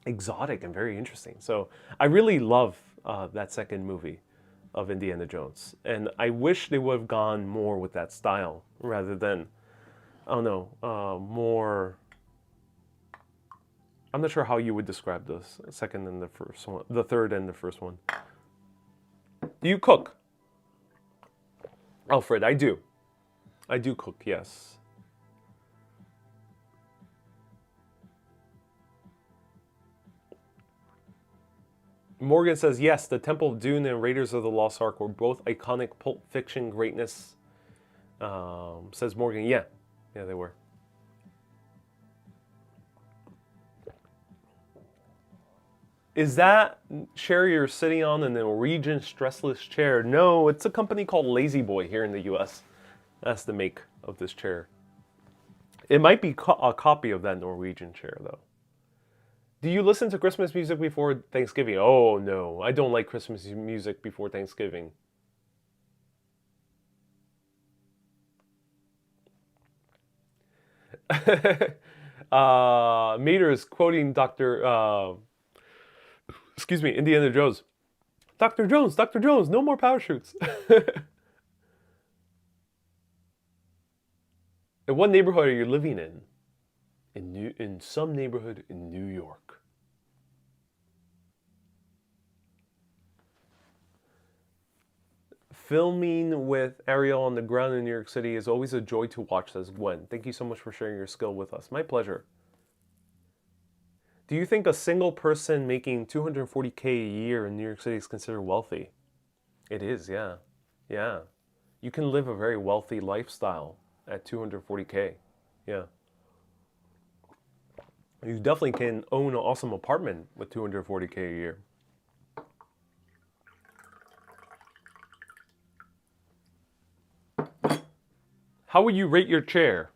exotic and very interesting. So I really love that second movie of Indiana Jones, and I wish they would have gone more with that style rather than, I don't know, more. I'm not sure how you would describe the second and the first one, the third and the first one. Do you cook? Alfred, I do. I do cook, yes. Morgan says, yes, the Temple of Doom and Raiders of the Lost Ark were both iconic Pulp Fiction greatness. Says Morgan, yeah. Yeah, they were. Is that chair you're sitting on an Norwegian stressless chair? No, it's a company called Lazy Boy here in the US. That's the make of this chair. It might be a copy of that Norwegian chair, though. Do you listen to Christmas music before Thanksgiving? Oh, no. I don't like Christmas music before Thanksgiving. Mater is quoting Indiana Jones. Dr. Jones, no more parachutes. And what neighborhood are you living in? In some neighborhood in New York. Filming with Ariel on the ground in New York City is always a joy to watch, says Gwen. Thank you so much for sharing your skill with us. My pleasure. Do you think a single person making $240K a year in New York City is considered wealthy? It is, yeah. Yeah. You can live a very wealthy lifestyle at $240K. Yeah. You definitely can own an awesome apartment with $240K a year. How would you rate your chair?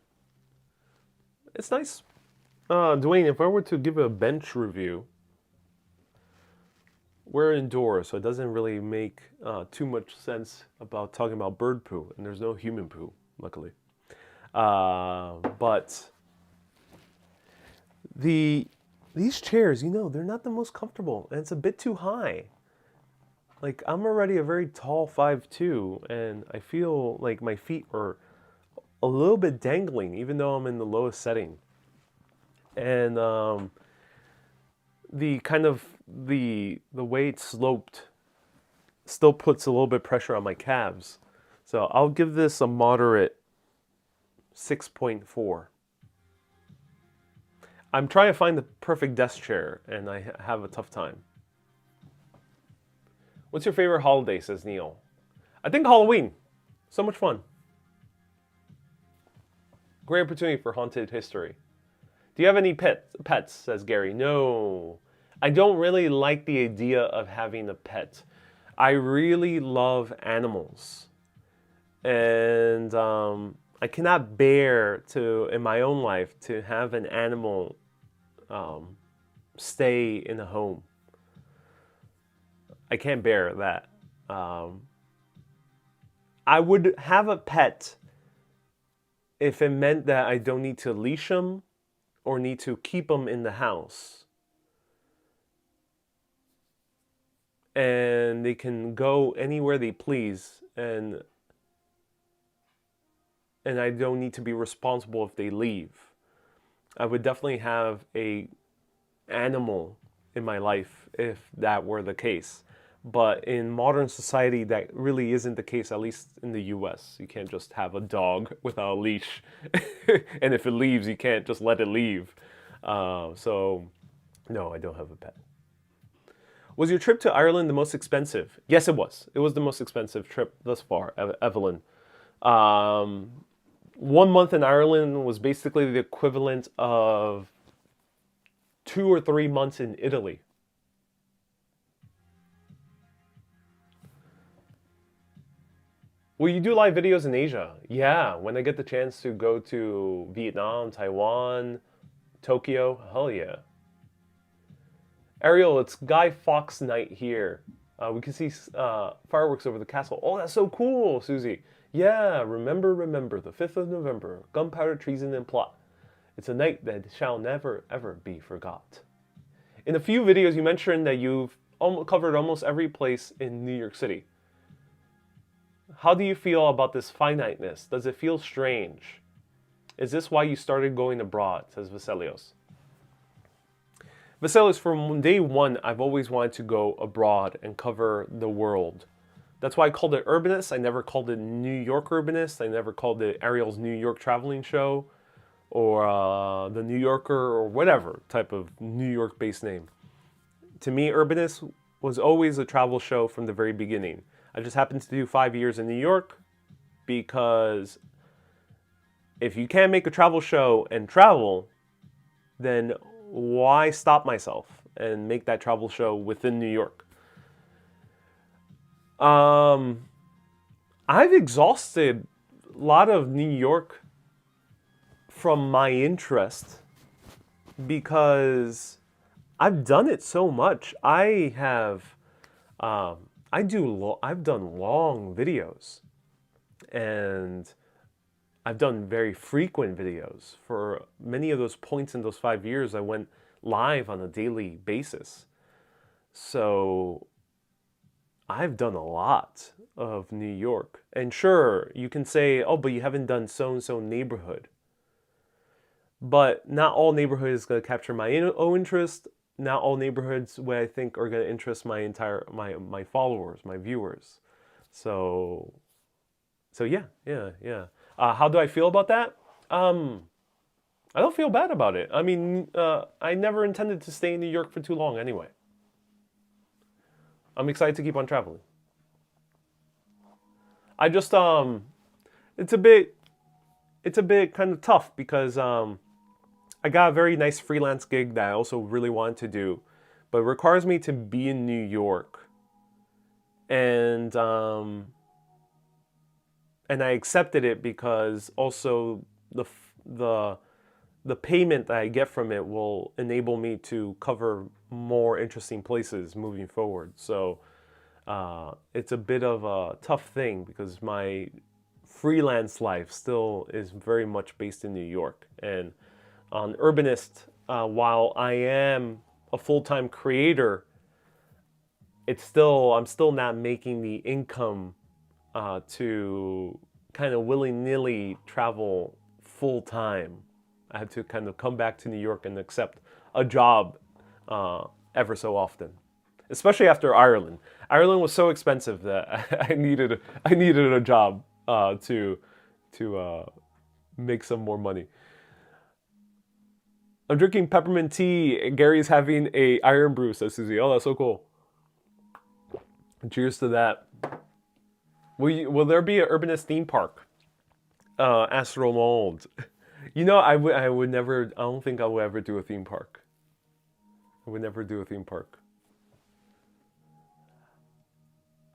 It's nice. Dwayne, if I were to give a bench review, we're indoors, so it doesn't really make too much sense about talking about bird poo, and there's no human poo, luckily. But these chairs, they're not the most comfortable, and it's a bit too high. Like, I'm already a very tall 5'2", and I feel like my feet are a little bit dangling, even though I'm in the lowest setting. And the kind of the way it's sloped still puts a little bit of pressure on my calves. So I'll give this a moderate 6.4. I'm trying to find the perfect desk chair, and I have a tough time. What's your favorite holiday, says Neil? I think Halloween. So much fun. Great opportunity for haunted history. Do you have any pets, says Gary? No. I don't really like the idea of having a pet. I really love animals. And I cannot bear to, in my own life, to have an animal stay in a home. I can't bear that. I would have a pet if it meant that I don't need to leash them or need to keep them in the house. And they can go anywhere they please, and I don't need to be responsible if they leave. I would definitely have a animal in my life if that were the case. But in modern society, that really isn't the case, at least in the US. You can't just have a dog without a leash. And if it leaves, you can't just let it leave. So, no, I don't have a pet. Was your trip to Ireland the most expensive? Yes, it was. It was the most expensive trip thus far, Evelyn. 1 month in Ireland was basically the equivalent of 2 or 3 months in Italy. Will you do live videos in Asia? Yeah, when I get the chance to go to Vietnam, Taiwan, Tokyo, hell yeah. Ariel, it's Guy Fawkes night here. We can see fireworks over the castle. Oh, that's so cool, Susie. Yeah, remember, the 5th of November, gunpowder, treason, and plot. It's a night that shall never, ever be forgot. In a few videos, you mentioned that you've covered almost every place in New York City. How do you feel about this finiteness? Does it feel strange? Is this why you started going abroad, says Vasilios. Vasilios, from day one, I've always wanted to go abroad and cover the world. That's why I called it Urbanist. I never called it New York Urbanist. I never called it Ariel's New York Traveling Show or The New Yorker or whatever type of New York-based name. To me, Urbanist was always a travel show from the very beginning. I just happened to do 5 years in New York because if you can't make a travel show and travel, then why stop myself and make that travel show within New York? I've exhausted a lot of New York from my interest because I've done it so much. I've done long videos, and I've done very frequent videos. For many of those points in those 5 years, I went live on a daily basis. So I've done a lot of New York. And sure, you can say, oh, but you haven't done so-and-so neighborhood. But not all neighborhoods is going to capture my own interest. Not all neighborhoods what I think are going to interest my followers, my viewers. So yeah. How do I feel about that? I don't feel bad about it. I mean, I never intended to stay in New York for too long anyway. I'm excited to keep on traveling. I just it's a bit kind of tough because I got a very nice freelance gig that I also really wanted to do, but it requires me to be in New York. And and I accepted it because also the payment that I get from it will enable me to cover more interesting places moving forward. So it's a bit of a tough thing because my freelance life still is very much based in New York. And on Urbanist, while I am a full-time creator, I'm still not making the income to kind of willy-nilly travel full-time. I had to kind of come back to New York and accept a job ever so often, especially after Ireland. Ireland was so expensive that I needed a job to make some more money. I'm drinking peppermint tea. Gary's having a iron brew, says Susie. Oh, that's so cool. Cheers to that. Will there be an Urbanist theme park? Astronaut. You know, I would never, I don't think I would ever do a theme park. I would never do a theme park.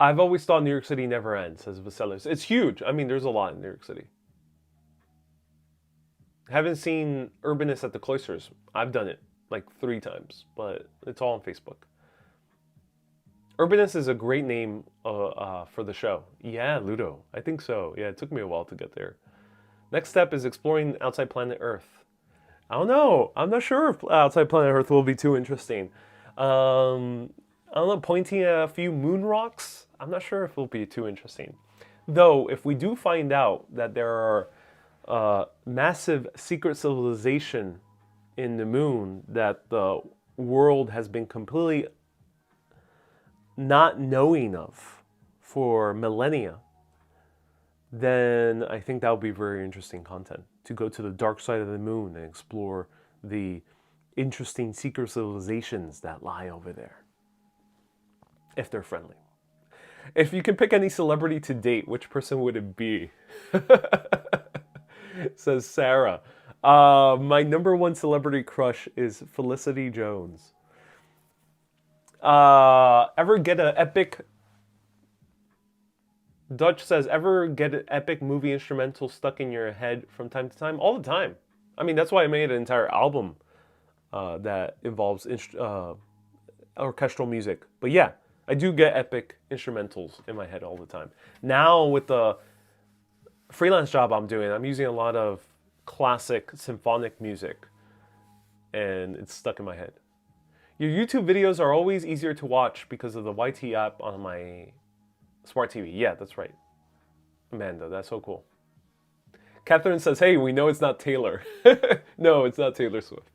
I've always thought New York City never ends, says Vaselis. It's huge. I mean, there's a lot in New York City. Haven't seen Urbanist at the Cloisters. I've done it like 3 times, but it's all on Facebook. Urbanist is a great name for the show. Yeah, Ludo. I think so. Yeah, it took me a while to get there. Next step is exploring outside planet Earth. I don't know. I'm not sure if outside planet Earth will be too interesting. I don't know, pointing at a few moon rocks? I'm not sure if it'll be too interesting. Though, if we do find out that there are massive secret civilization in the moon that the world has been completely not knowing of for millennia, then I think that would be very interesting content. To go to the dark side of the moon and explore the interesting secret civilizations that lie over there. If they're friendly. If you can pick any celebrity to date, which person would it be? Says Sarah. My number 1 celebrity crush is Felicity Jones. Ever get an epic... Dutch says, ever get an epic movie instrumental stuck in your head from time to time? All the time. I mean, that's why I made an entire album that involves orchestral music. But yeah, I do get epic instrumentals in my head all the time. Now with the freelance job I'm doing, I'm using a lot of classic symphonic music, and it's stuck in my head. Your YouTube videos are always easier to watch because of the YT app on my smart TV. Yeah, that's right. Amanda, that's so cool. Catherine says, hey, we know it's not Taylor. No, it's not Taylor Swift.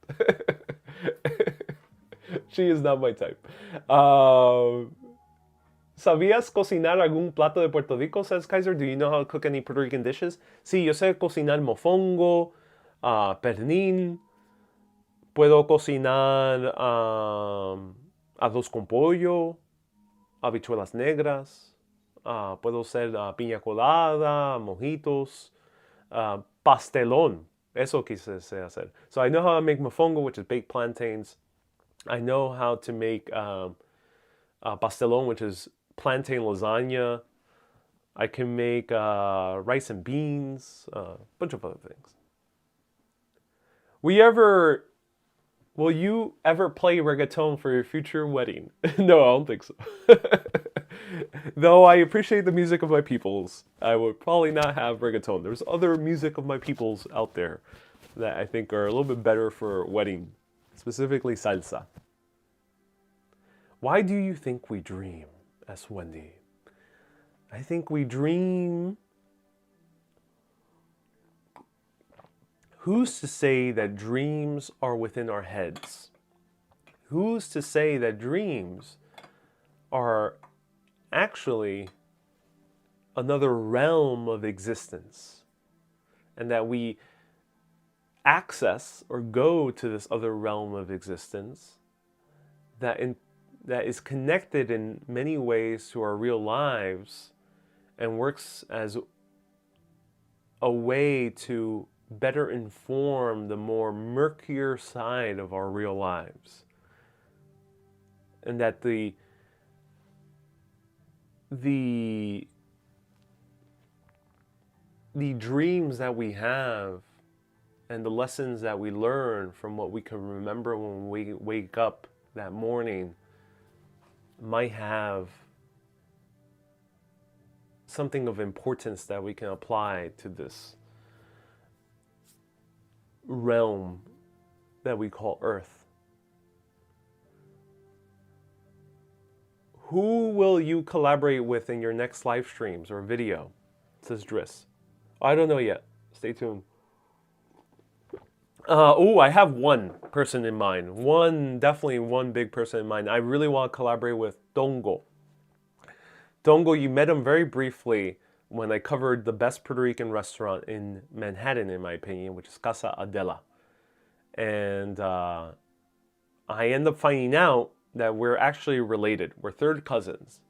She is not my type. ¿Sabías cocinar algún plato de Puerto Rico, says Kaiser? Do you know how to cook any Puerto Rican dishes? Sí, yo sé cocinar mofongo, pernil. Puedo cocinar arroz con pollo, habichuelas negras. Puedo hacer piña colada, mojitos, pastelón. Eso quise hacer. So I know how to make mofongo, which is baked plantains. I know how to make pastelón, which is plantain lasagna. I can make rice and beans, a bunch of other things. Will you ever play reggaeton for your future wedding? No, I don't think so. Though I appreciate the music of my peoples, I would probably not have reggaeton. There's other music of my peoples out there that I think are a little bit better for wedding, specifically salsa. Why do you think we dream? Asks Wendy. I think we dream... Who's to say that dreams are within our heads? Who's to say that dreams are actually another realm of existence, and that we access or go to this other realm of existence that is connected in many ways to our real lives and works as a way to better inform the more murkier side of our real lives. And that the the dreams that we have and the lessons that we learn from what we can remember when we wake up that morning might have something of importance that we can apply to this realm that we call Earth. Who will you collaborate with in your next live streams or video? Says Driss. I don't know yet. Stay tuned. I have one person in mind. Definitely one big person in mind. I really want to collaborate with Dongo. Dongo, you met him very briefly when I covered the best Puerto Rican restaurant in Manhattan, in my opinion, which is Casa Adela. And I end up finding out that we're actually related. We're third cousins,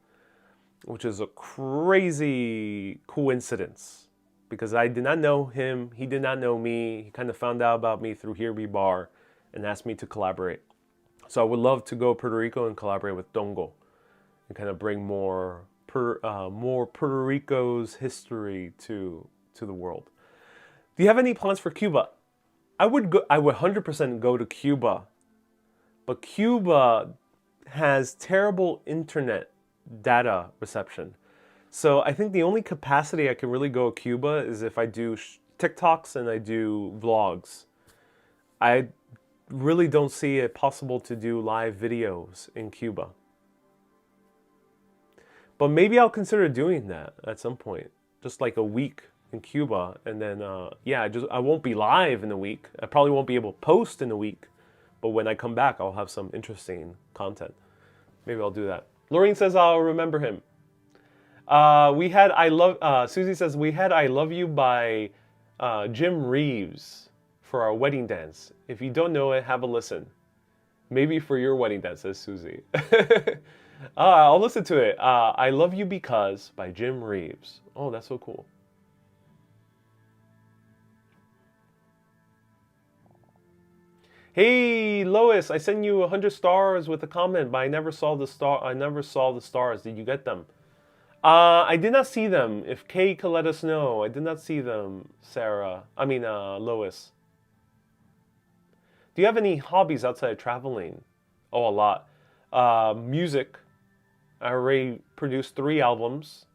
which is a crazy coincidence. Because I did not know him, he did not know me. He kind of found out about me through Here Be Bar and asked me to collaborate. So I would love to go to Puerto Rico and collaborate with Dongo and kind of bring more Puerto Rico's history to the world. Do you have any plans for Cuba? I would 100% go to Cuba, but Cuba has terrible internet data reception. So I think the only capacity I can really go to Cuba is if I do TikToks and I do vlogs. I really don't see it possible to do live videos in Cuba. But maybe I'll consider doing that at some point. Just like a week in Cuba. And then, I won't be live in a week. I probably won't be able to post in a week. But when I come back, I'll have some interesting content. Maybe I'll do that. Lorraine says I'll remember him. Susie says we had I Love You by Jim Reeves for our wedding dance. If you don't know it, have a listen. Maybe for your wedding dance, says Susie. I'll listen to it. I Love You Because by Jim Reeves. Oh, that's so cool. Hey, Lois, I sent you 100 stars with a comment, but I never saw the stars. Did you get them? I did not see them. If Kay could let us know. I did not see them, Lois. Do you have any hobbies outside of traveling? Oh, a lot. Music. I already produced 3 albums.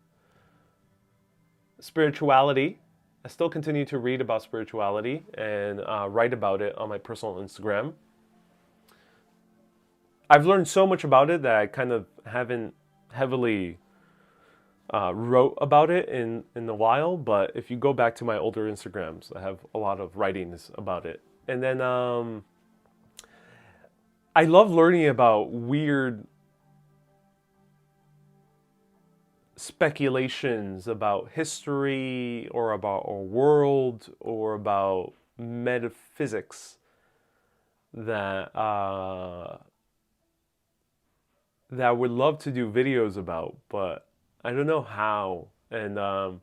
Spirituality. I still continue to read about spirituality and write about it on my personal Instagram. I've learned so much about it that I kind of haven't heavily wrote about it in a while, but if you go back to my older Instagrams, I have a lot of writings about it. And then I love learning about weird speculations about history or about our world or about metaphysics that I would love to do videos about, but I don't know how. And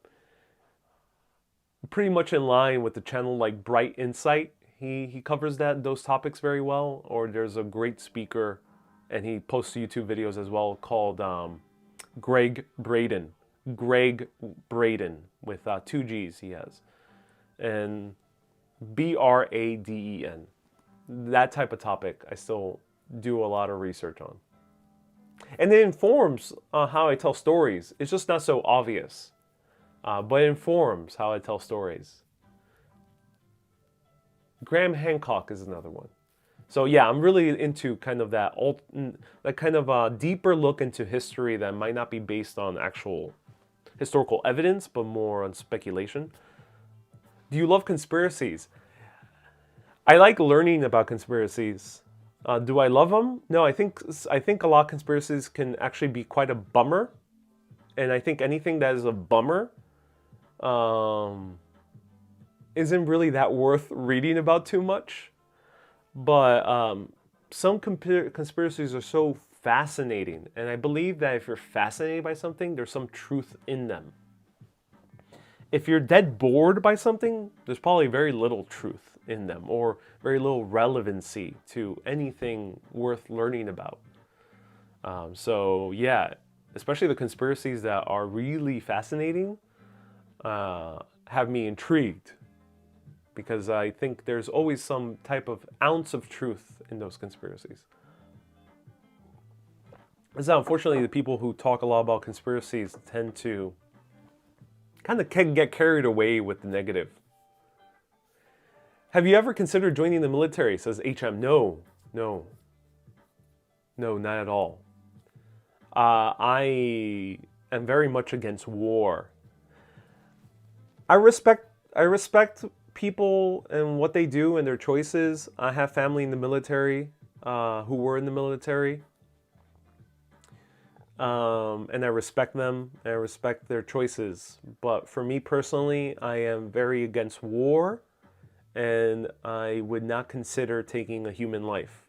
pretty much in line with the channel like Bright Insight. He covers those topics very well. Or there's a great speaker, and he posts YouTube videos as well, called Greg Braden. Greg Braden with 2 G's he has. And Braden. That type of topic I still do a lot of research on. And it informs how I tell stories. It's just not so obvious. But it informs how I tell stories. Graham Hancock is another one. So yeah, I'm really into kind of that kind of deeper look into history that might not be based on actual historical evidence, but more on speculation. Do you love conspiracies? I like learning about conspiracies. Do I love them? No, I think a lot of conspiracies can actually be quite a bummer. And I think anything that is a bummer isn't really that worth reading about too much. But some conspiracies are so fascinating. And I believe that if you're fascinated by something, there's some truth in them. If you're dead bored by something, there's probably very little truth in them or very little relevancy to anything worth learning about. So yeah, especially the conspiracies that are really fascinating, have me intrigued, because I think there's always some type of ounce of truth in those conspiracies. So unfortunately, the people who talk a lot about conspiracies tend to kind of get carried away with the negative. Have you ever considered joining the military? Says HM. No, not at all. I am very much against war. I respect people and what they do and their choices. I have family in the military who were in the military. And I respect them. I respect their choices. But for me personally, I am very against war, and I would not consider taking a human life.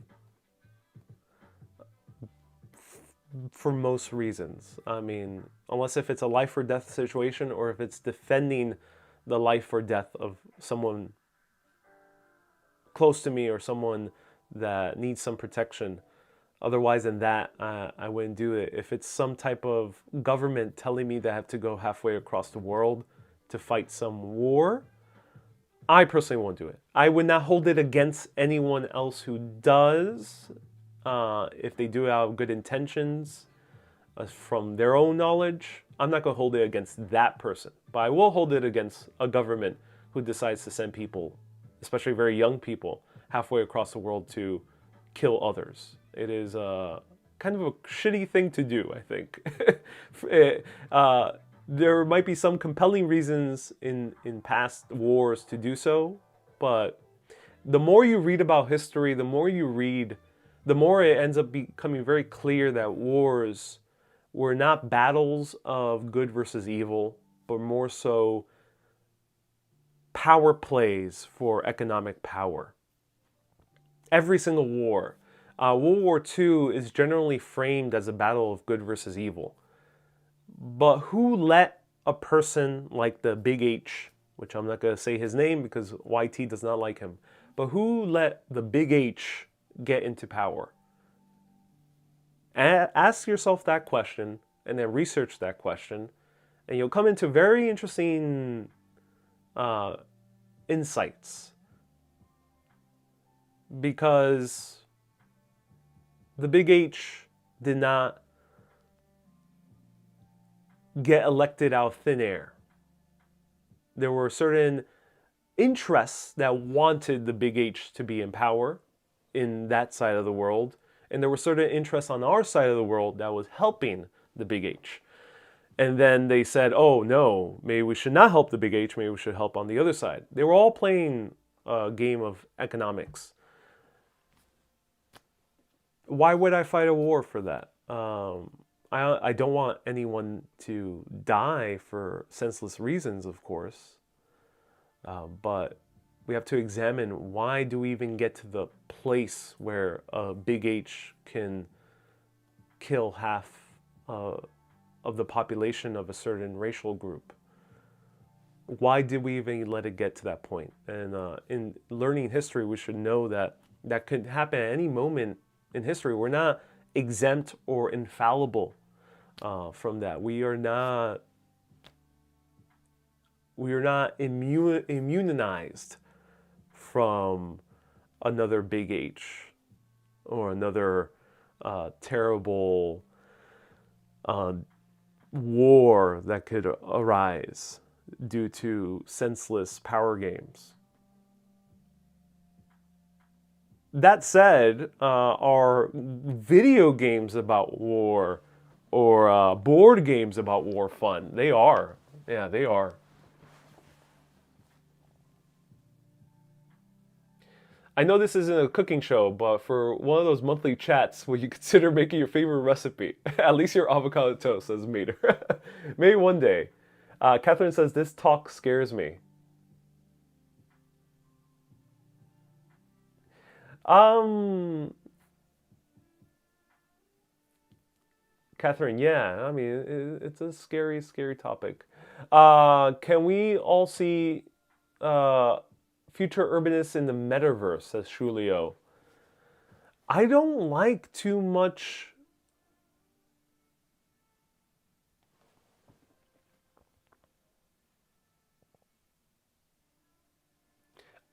For most reasons. I mean, unless if it's a life or death situation, or if it's defending the life or death of someone close to me or someone that needs some protection. Otherwise than that, I wouldn't do it. If it's some type of government telling me that I have to go halfway across the world to fight some war, I personally won't do it. I would not hold it against anyone else who does, if they do have good intentions from their own knowledge. I'm not going to hold it against that person. But I will hold it against a government who decides to send people, especially very young people, halfway across the world to kill others. It is kind of a shitty thing to do, I think. There might be some compelling reasons in past wars to do so, but the more you read about history, the more you read, the more it ends up becoming very clear that wars were not battles of good versus evil, but more so power plays for economic power. Every single war. World War II is generally framed as a battle of good versus evil. But who let a person like the Big H, which I'm not going to say his name because YT does not like him, but who let the Big H get into power? Ask yourself that question and then research that question, and you'll come into very interesting insights. Because the Big H did not get elected out of thin air. There were certain interests that wanted the Big H to be in power in that side of the world, and there were certain interests on our side of the world that was helping the Big H. And then they said, oh no, maybe we should not help the Big H, maybe we should help on the other side. They were all playing a game of economics. Why would I fight a war for that? I don't want anyone to die for senseless reasons, of course. But we have to examine, why do we even get to the place where a Big H can kill half of the population of a certain racial group? Why did we even let it get to that point? And in learning history, we should know that that could happen at any moment in history. We're not exempt or infallible from that. We are not immunized from another Big H or another terrible war that could arise due to senseless power games. That said, are video games about war or board games about war fun? They are. Yeah, they are. I know this isn't a cooking show, but for one of those monthly chats, would you consider making your favorite recipe? At least your avocado toast, says Mater. Maybe one day. Catherine says, this talk scares me. Catherine, yeah, I mean, it's a scary, scary topic. Can we all see future urbanists in the metaverse, says Shulio? I don't like too much.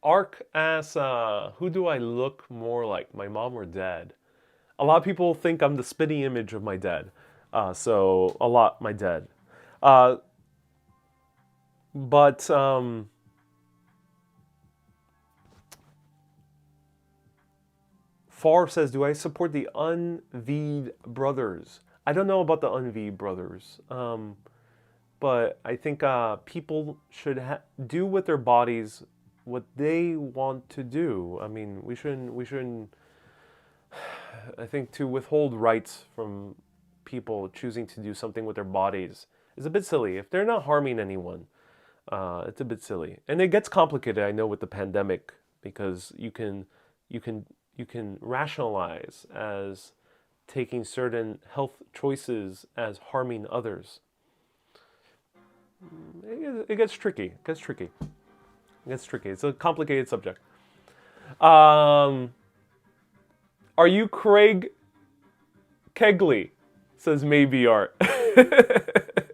Ark asks, who do I look more like, my mom or dad? A lot of people think I'm the spitting image of my dad. So a lot my dad. Uh, but Far says, do I support the Unveed brothers? I don't know about the Unveed brothers. But I think people should do with their bodies what they want to do. I mean, we shouldn't. I think to withhold rights from people choosing to do something with their bodies is a bit silly. If they're not harming anyone, it's a bit silly. And it gets complicated, I know, with the pandemic because you can rationalize as taking certain health choices as harming others. It gets tricky. It gets tricky. It gets tricky. It's a complicated subject. Are you Craig Kegley? Says maybe art. I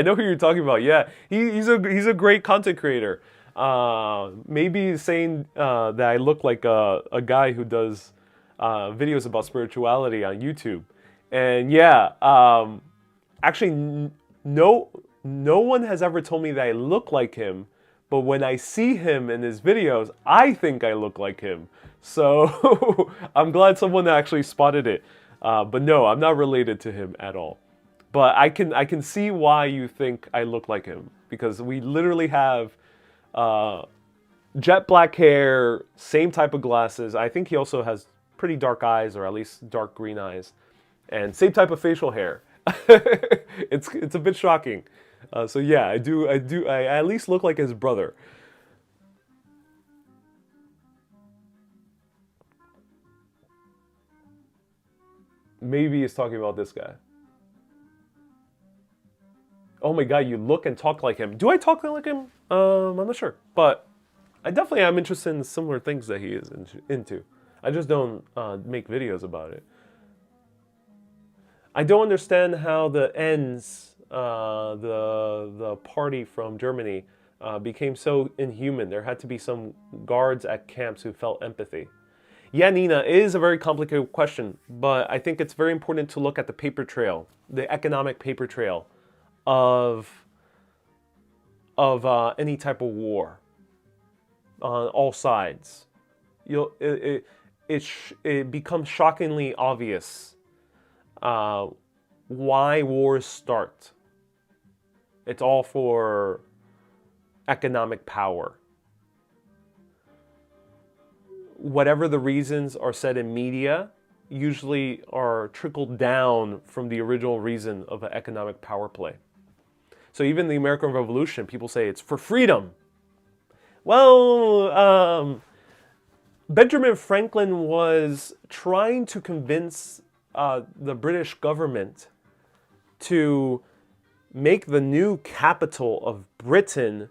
know who you're talking about. Yeah, he's a great content creator. Maybe he's saying that I look like a guy who does videos about spirituality on YouTube. And yeah, actually, no one has ever told me that I look like him, but when I see him in his videos, I think I look like him. So I'm glad someone actually spotted it. But no, I'm not related to him at all. But I can see why you think I look like him, because we literally have jet black hair, same type of glasses. I think he also has pretty dark eyes, or at least dark green eyes, and same type of facial hair. It's a bit shocking. So yeah, I at least look like his brother. Maybe he's talking about this guy. Oh my god, you look and talk like him. Do I talk like him? I'm not sure, but I definitely am interested in similar things that he is into. I just don't make videos about it. I don't understand how the ends, the party from Germany, became so inhuman. There had to be some guards at camps who felt empathy. Yeah, Nina, it is a very complicated question, but I think it's very important to look at the paper trail, the economic paper trail of any type of war on all sides. It becomes shockingly obvious why wars start. It's all for economic power. Whatever the reasons are said in media, usually are trickled down from the original reason of an economic power play. So even the American Revolution, people say it's for freedom. Well, Benjamin Franklin was trying to convince the British government to make the new capital of Britain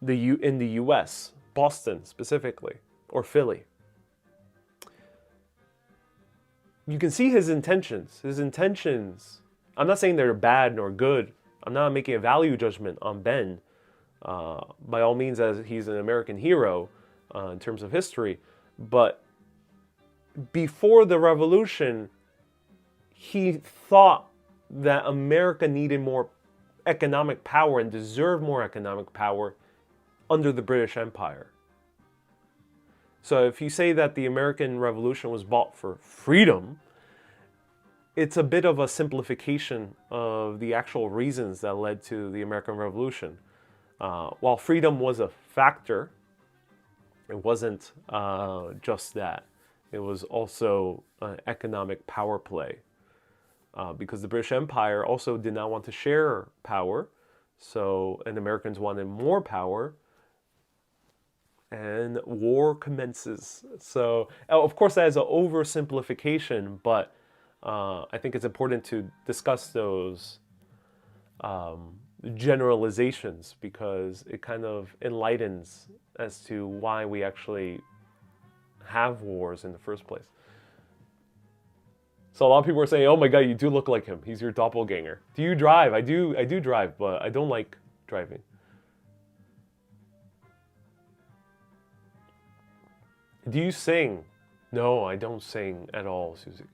in the US, Boston specifically, or Philly. You can see his intentions. His intentions, I'm not saying they're bad nor good. I'm not making a value judgment on Ben. By all means, as he's an American hero in terms of history. But before the revolution, he thought that America needed more economic power and deserved more economic power under the British Empire. So if you say that the American Revolution was bought for freedom, it's a bit of a simplification of the actual reasons that led to the American Revolution. While freedom was a factor, it wasn't just that. It was also an economic power play. Because the British Empire also did not want to share power, and Americans wanted more power, and war commences. So, of course, that is an oversimplification, but I think it's important to discuss those generalizations because it kind of enlightens as to why we actually have wars in the first place. So a lot of people are saying, "Oh my God, you do look like him. He's your doppelganger." Do you drive? I do drive, but I don't like driving. Do you sing? No, I don't sing at all, Susie.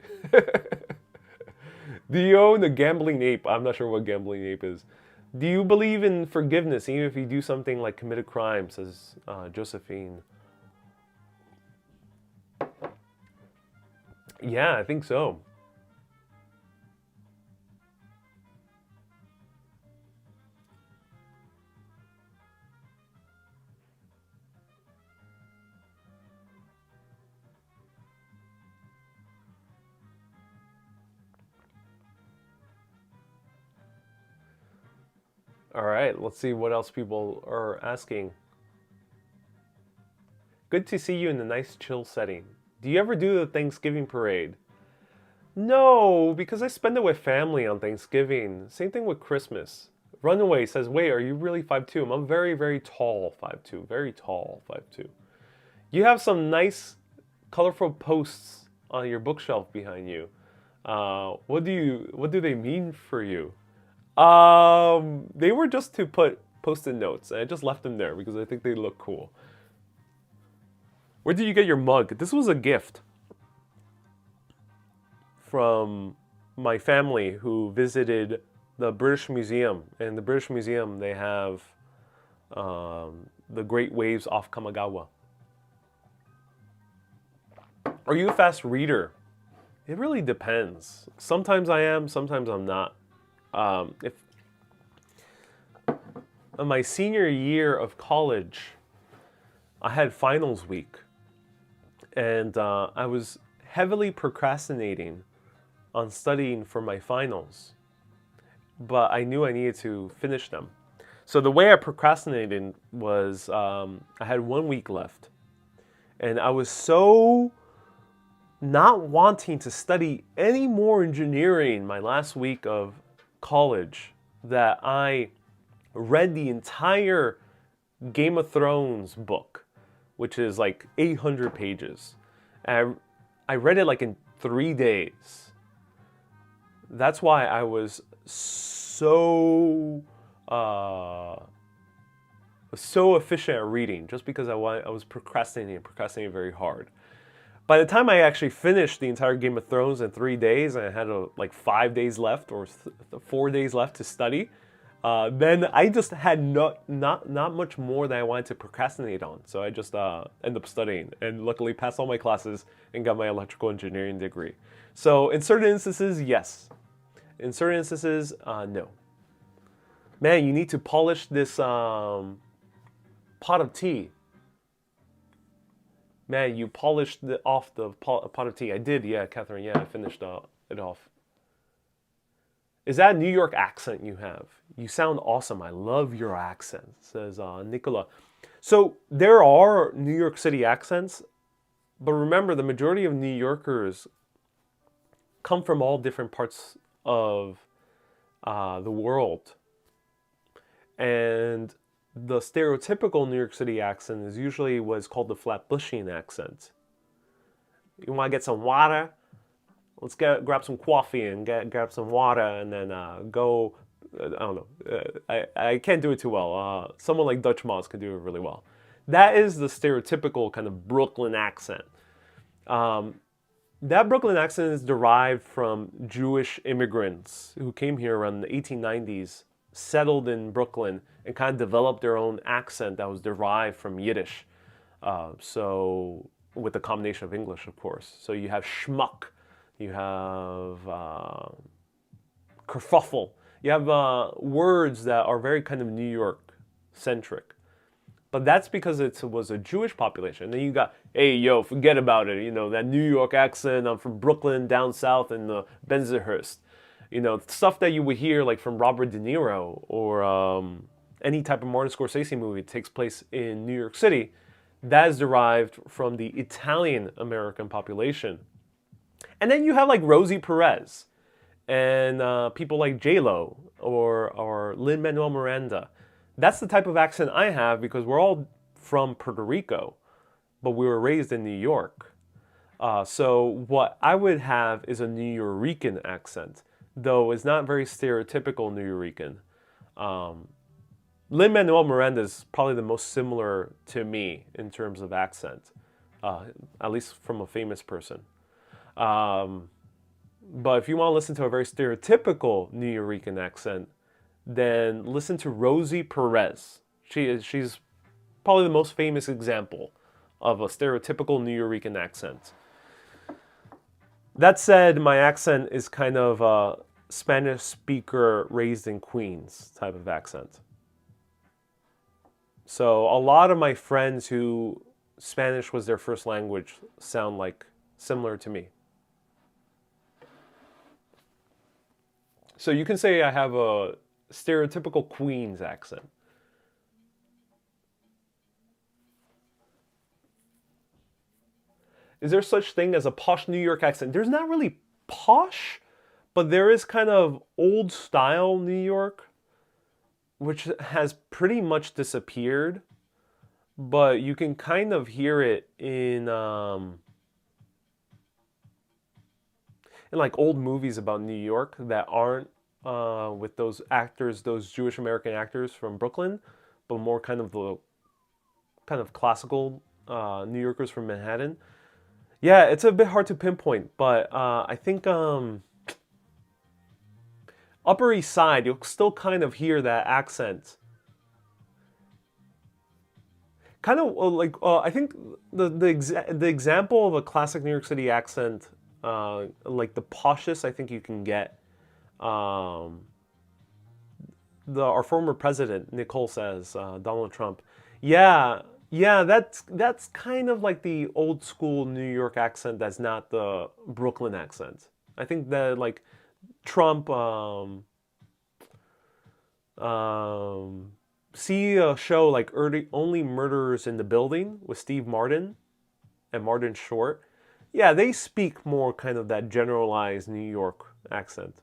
Do you own a gambling ape? I'm not sure what gambling ape is. Do you believe in forgiveness even if you do something like commit a crime, says Josephine. Yeah, I think so. All right, let's see what else people are asking. Good to see you in a nice chill setting. Do you ever do the Thanksgiving parade? No, because I spend it with family on Thanksgiving. Same thing with Christmas. Runaway says, wait, are you really 5'2"? I'm very, very tall 5'2". Very tall 5'2". You have some nice, colorful posts on your bookshelf behind you. What do they mean for you? They were just to put post-it notes. I just left them there because I think they look cool. Where did you get your mug? This was a gift from my family who visited the British Museum. In the British Museum, they have the Great Waves off Kamagawa. Are you a fast reader? It really depends. Sometimes I am, sometimes I'm not. If in my senior year of college, I had finals week, and I was heavily procrastinating on studying for my finals, but I knew I needed to finish them. So the way I procrastinated was I had 1 week left, and I was so not wanting to study any more engineering my last week of college that I read the entire Game of Thrones book, which is like 800 pages. And I read it like in 3 days. That's why I was so efficient at reading, just because I was procrastinating very hard. By the time I actually finished the entire Game of Thrones in 3 days, and I had like 5 days left or 4 days left to study, then I just had not much more that I wanted to procrastinate on. So I just ended up studying, and luckily passed all my classes and got my electrical engineering degree. So in certain instances, yes. In certain instances, no. Man, you need to polish this pot of tea. Man, you polished off the pot of tea. I did, yeah, Catherine. Yeah, I finished it off. Is that a New York accent you have? You sound awesome. I love your accent, says Nicola. So there are New York City accents, but remember, the majority of New Yorkers come from all different parts of the world. And the stereotypical New York City accent is usually what's called the Flatbushing accent. You want to get some water? Let's grab some coffee and grab some water, and then go. I don't know. I can't do it too well. Someone like Dutch Moss can do it really well. That is the stereotypical kind of Brooklyn accent. That Brooklyn accent is derived from Jewish immigrants who came here around the 1890s, settled in Brooklyn, and kind of developed their own accent that was derived from Yiddish. So with a combination of English, of course. So you have schmuck, you have kerfuffle, you have words that are very kind of New York centric. But that's because it was a Jewish population. And then you got, hey, yo, forget about it. You know, that New York accent. I'm from Brooklyn, down south in the Bensonhurst. You know, stuff that you would hear like from Robert De Niro or any type of Martin Scorsese movie that takes place in New York City. That is derived from the Italian American population. And then you have like Rosie Perez and people like J-Lo or Lin-Manuel Miranda. That's the type of accent I have because we're all from Puerto Rico, but we were raised in New York. So what I would have is a New Yorican accent, though it's not very stereotypical New Yorican. Lin-Manuel Miranda is probably the most similar to me in terms of accent. at least from a famous person. Um, but if you want to listen to a very stereotypical Nuyorican accent, then listen to Rosie Perez. She's probably the most famous example of a stereotypical Nuyorican accent. That said, my accent is kind of a Spanish speaker raised in Queens type of accent. So a lot of my friends who Spanish was their first language sound like similar to me. So you can say I have a stereotypical Queens accent. Is there such thing as a posh New York accent? There's not really posh, but there is kind of old style New York, which has pretty much disappeared. But you can kind of hear it in like old movies about New York that aren't with those actors, those Jewish American actors from Brooklyn, but more kind of the kind of classical New Yorkers from Manhattan. Yeah, it's a bit hard to pinpoint, but I think Upper East Side, you'll still kind of hear that accent. Kind of like I think the example of a classic New York City accent, like the poshest I think you can get. Our former president Nicole says Donald Trump. Yeah, yeah, that's kind of like the old school New York accent. That's not the Brooklyn accent. I think that like Trump. See a show like Only Murders in the Building with Steve Martin and Martin Short. Yeah, they speak more kind of that generalized New York accent.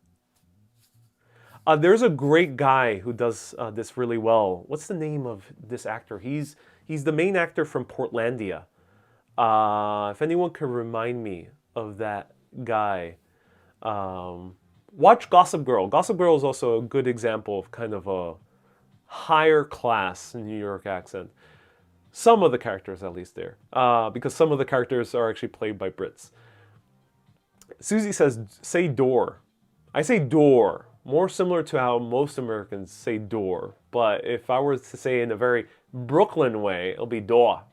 There's a great guy who does this really well. What's the name of this actor? He's the main actor from Portlandia. If anyone could remind me of that guy, watch Gossip Girl. Gossip Girl is also a good example of kind of a higher class New York accent. Some of the characters, at least there, because some of the characters are actually played by Brits. Susie says, "Say door." I say door, more similar to how most Americans say door. But if I were to say in a very Brooklyn way, it'll be door.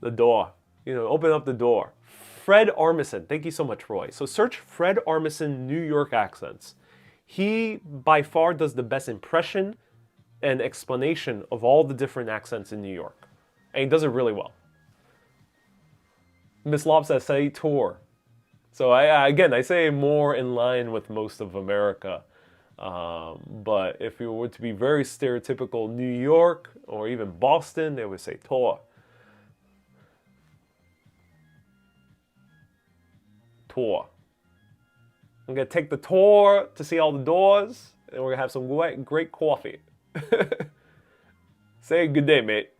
The door. You know, open up the door. Fred Armisen. Thank you so much, Roy. So search Fred Armisen New York accents. He, by far, does the best impression and explanation of all the different accents in New York. And he does it really well. Miss Lob says, say tour. So I say more in line with most of America. But if you were to be very stereotypical New York or even Boston, they would say tour. Tour. I'm going to take the tour to see all the doors, and we're going to have some great coffee. Say good day, mate.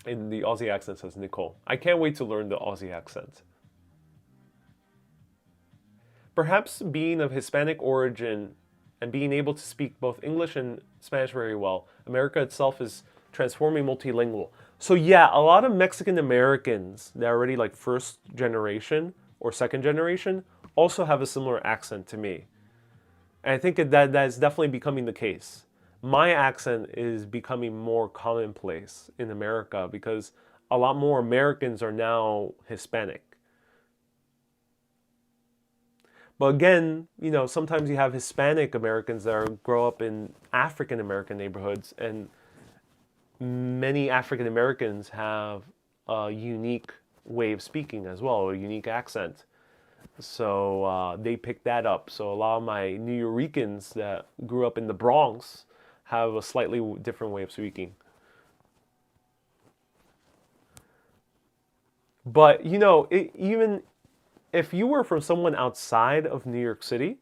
In the Aussie accent, says Nicole. I can't wait to learn the Aussie accent. Perhaps being of Hispanic origin and being able to speak both English and Spanish very well, America itself is transforming multilingual. So yeah, a lot of Mexican Americans that are already like first generation or second generation also have a similar accent to me. And I think that is definitely becoming the case. My accent is becoming more commonplace in America because a lot more Americans are now Hispanic. But again, you know, sometimes you have Hispanic Americans that grow up in African American neighborhoods, and many African Americans have a unique way of speaking as well, a unique accent. So they pick that up. So a lot of my New Yorkers that grew up in the Bronx have a slightly different way of speaking. But, you know, even if you were from someone outside of New York City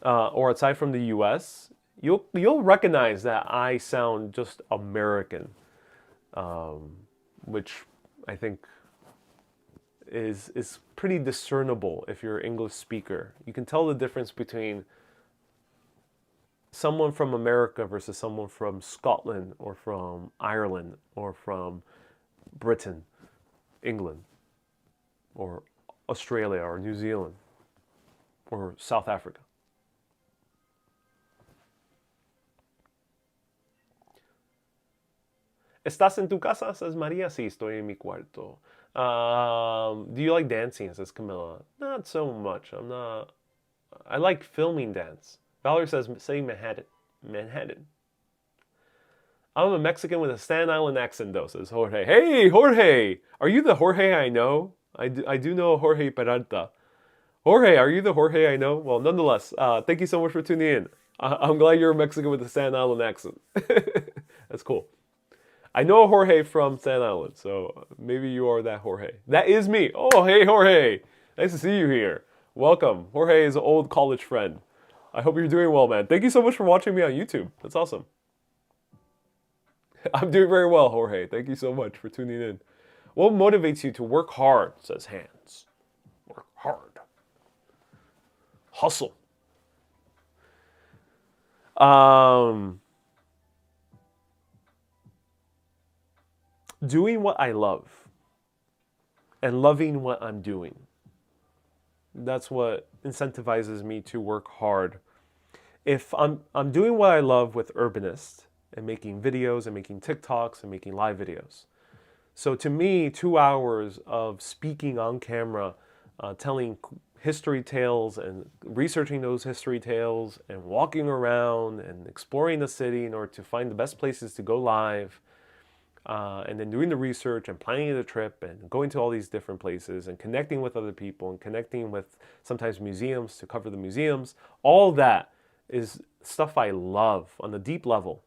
or outside from the U.S., you'll recognize that I sound just American, which I think is pretty discernible if you're an English speaker. You can tell the difference between someone from America versus someone from Scotland or from Ireland or from Britain, England, or Australia, or New Zealand, or South Africa. ¿Estás en tu casa? Says Maria. Sí, estoy en mi cuarto. Do you like dancing? Says Camilla. Not so much. I'm not. I like filming dance. Valerie says, say Manhattan. Manhattan. I'm a Mexican with a Staten Island accent, though, says Jorge. Hey, Jorge! Are you the Jorge I know? I do know Jorge Peralta. Jorge, are you the Jorge I know? Well, nonetheless, thank you so much for tuning in. I'm glad you're a Mexican with a Staten Island accent. That's cool. I know a Jorge from Staten Island, so maybe you are that Jorge. That is me. Oh, hey, Jorge. Nice to see you here. Welcome. Jorge is an old college friend. I hope you're doing well, man. Thank you so much for watching me on YouTube. That's awesome. I'm doing very well, Jorge. Thank you so much for tuning in. What motivates you to work hard, says Hans. Work hard. Hustle. Doing what I love and loving what I'm doing. That's what incentivizes me to work hard. If I'm doing what I love with Urbanist and making videos and making TikToks and making live videos. So to me, 2 hours of speaking on camera, telling history tales and researching those history tales and walking around and exploring the city in order to find the best places to go live, and then doing the research and planning the trip and going to all these different places and connecting with other people and connecting with sometimes museums to cover the museums, all that is stuff I love on the deep level.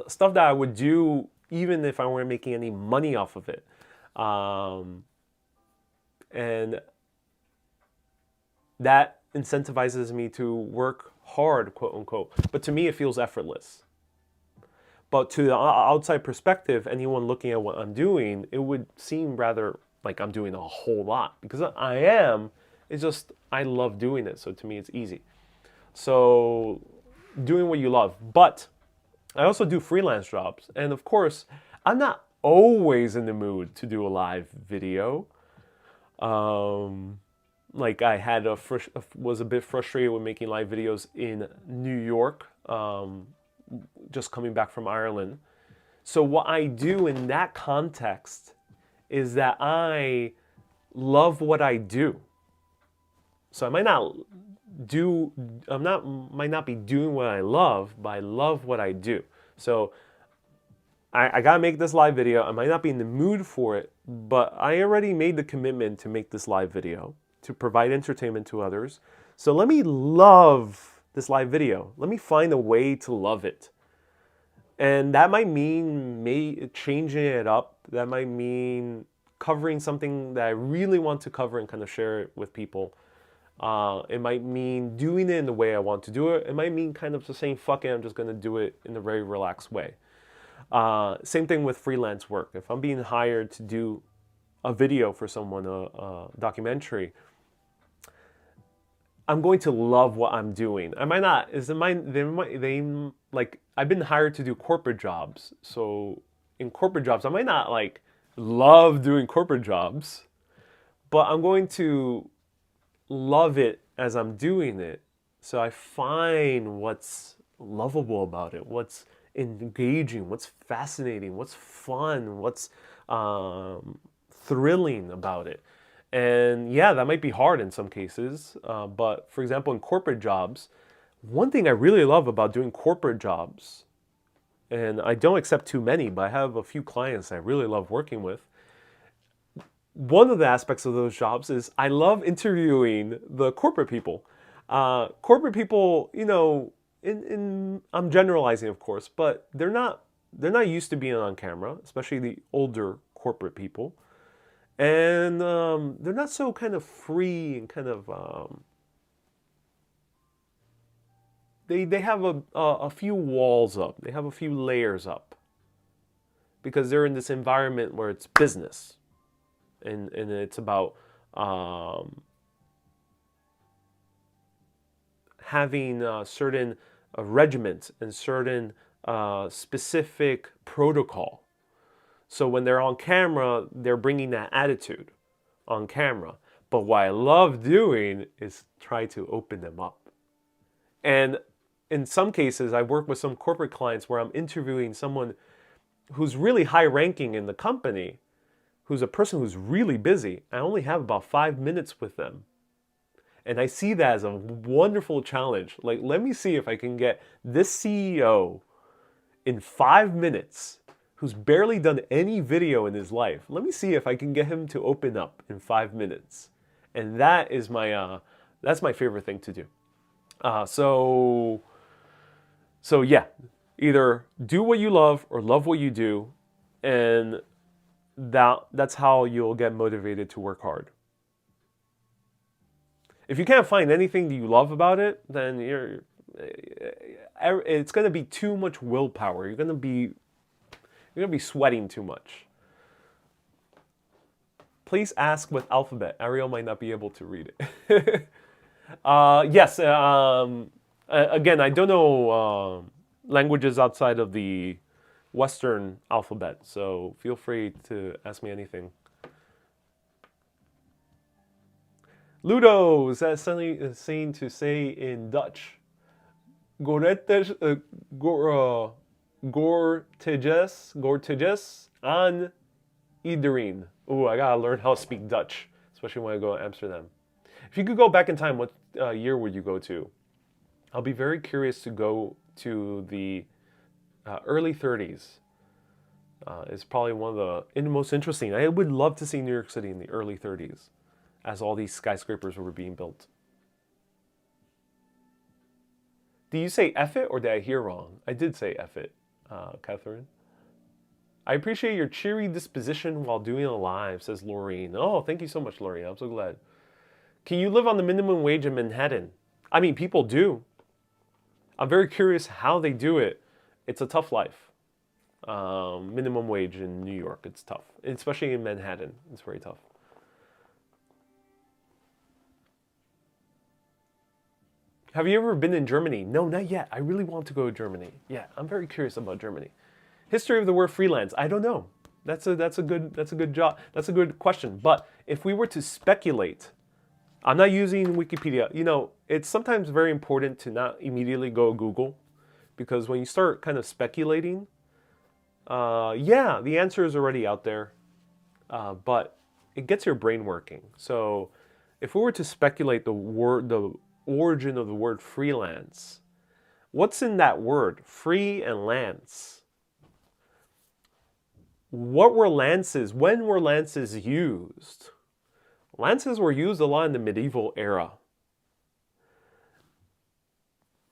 Stuff that I would do even if I weren't making any money off of it. And that incentivizes me to work hard, quote unquote. But to me, it feels effortless. But to the outside perspective, anyone looking at what I'm doing, it would seem rather like I'm doing a whole lot. Because I am, it's just, I love doing it. So to me, it's easy. So doing what you love. But I also do freelance jobs. And of course, I'm not always in the mood to do a live video. Like I had was a bit frustrated with making live videos in New York, just coming back from Ireland. So what I do in that context is that I love what I do. So I might not be doing what I love, but I love what I do. So I gotta make this live video. I might not be in the mood for it, but I already made the commitment to make this live video, to provide entertainment to others. So let me love this live video. Let me find a way to love it. And that might mean changing it up. That might mean covering something that I really want to cover and kind of share it with people. It might mean doing it in the way I want to do it. It might mean kind of just saying, fuck it, I'm just going to do it in a very relaxed way. Same thing with freelance work. If I'm being hired to do a video for someone, a documentary, I'm going to love what I'm doing. I might not. Like I've been hired to do corporate jobs. So in corporate jobs, I might not like love doing corporate jobs, but I'm going to love it as I'm doing it. So I find what's lovable about it, what's engaging, what's fascinating, what's fun, what's thrilling about it. And yeah, that might be hard in some cases. But for example, in corporate jobs, one thing I really love about doing corporate jobs, and I don't accept too many, but I have a few clients I really love working with. One of the aspects of those jobs is I love interviewing the corporate people. Corporate people, you know, I'm generalizing, of course, but they're not used to being on camera, especially the older corporate people. And they're not so kind of free and kind of, they have a few walls up. They have a few layers up. Because they're in this environment where it's business. And it's about having certain regiments and certain specific protocol. So when they're on camera, they're bringing that attitude on camera. But what I love doing is try to open them up. And in some cases, I work with some corporate clients where I'm interviewing someone who's really high ranking in the company, who's a person who's really busy. I only have about 5 minutes with them. And I see that as a wonderful challenge. Like, let me see if I can get this CEO in 5 minutes who's barely done any video in his life. Let me see if I can get him to open up in 5 minutes. And that is that's my favorite thing to do. So yeah, either do what you love or love what you do, and that's how you'll get motivated to work hard. If you can't find anything that you love about it, then it's going to be too much willpower. You're going to be sweating too much. Please ask with alphabet. Ariel might not be able to read it. Yes. Again, I don't know languages outside of the Western alphabet, so feel free to ask me anything. Ludo is saying to say in Dutch, gortejes aan iedereen. Ooh, I gotta learn how to speak Dutch, especially when I go to Amsterdam. If you could go back in time, what year would you go to? I'll be very curious to go to the early 30s. It's probably one of the most interesting. I would love to see New York City in the early 30s as all these skyscrapers were being built. Do you say F it or did I hear wrong? I did say F it, Catherine. I appreciate your cheery disposition while doing a live, says Laureen. Oh, thank you so much, Laureen. I'm so glad. Can you live on the minimum wage in Manhattan? I mean, people do. I'm very curious how they do it. It's a tough life. Minimum wage in New York, it's tough. Especially in Manhattan, it's very tough. Have you ever been in Germany? No, not yet. I really want to go to Germany. Yeah, I'm very curious about Germany. History of the word freelance. I don't know. That's a good job. That's a good question. But if we were to speculate, I'm not using Wikipedia. You know, it's sometimes very important to not immediately go Google, because when you start kind of speculating, yeah, the answer is already out there, but it gets your brain working. So if we were to speculate the origin of the word freelance, what's in that word, free and lance? What were lances? When were lances used? Lances were used a lot in the medieval era.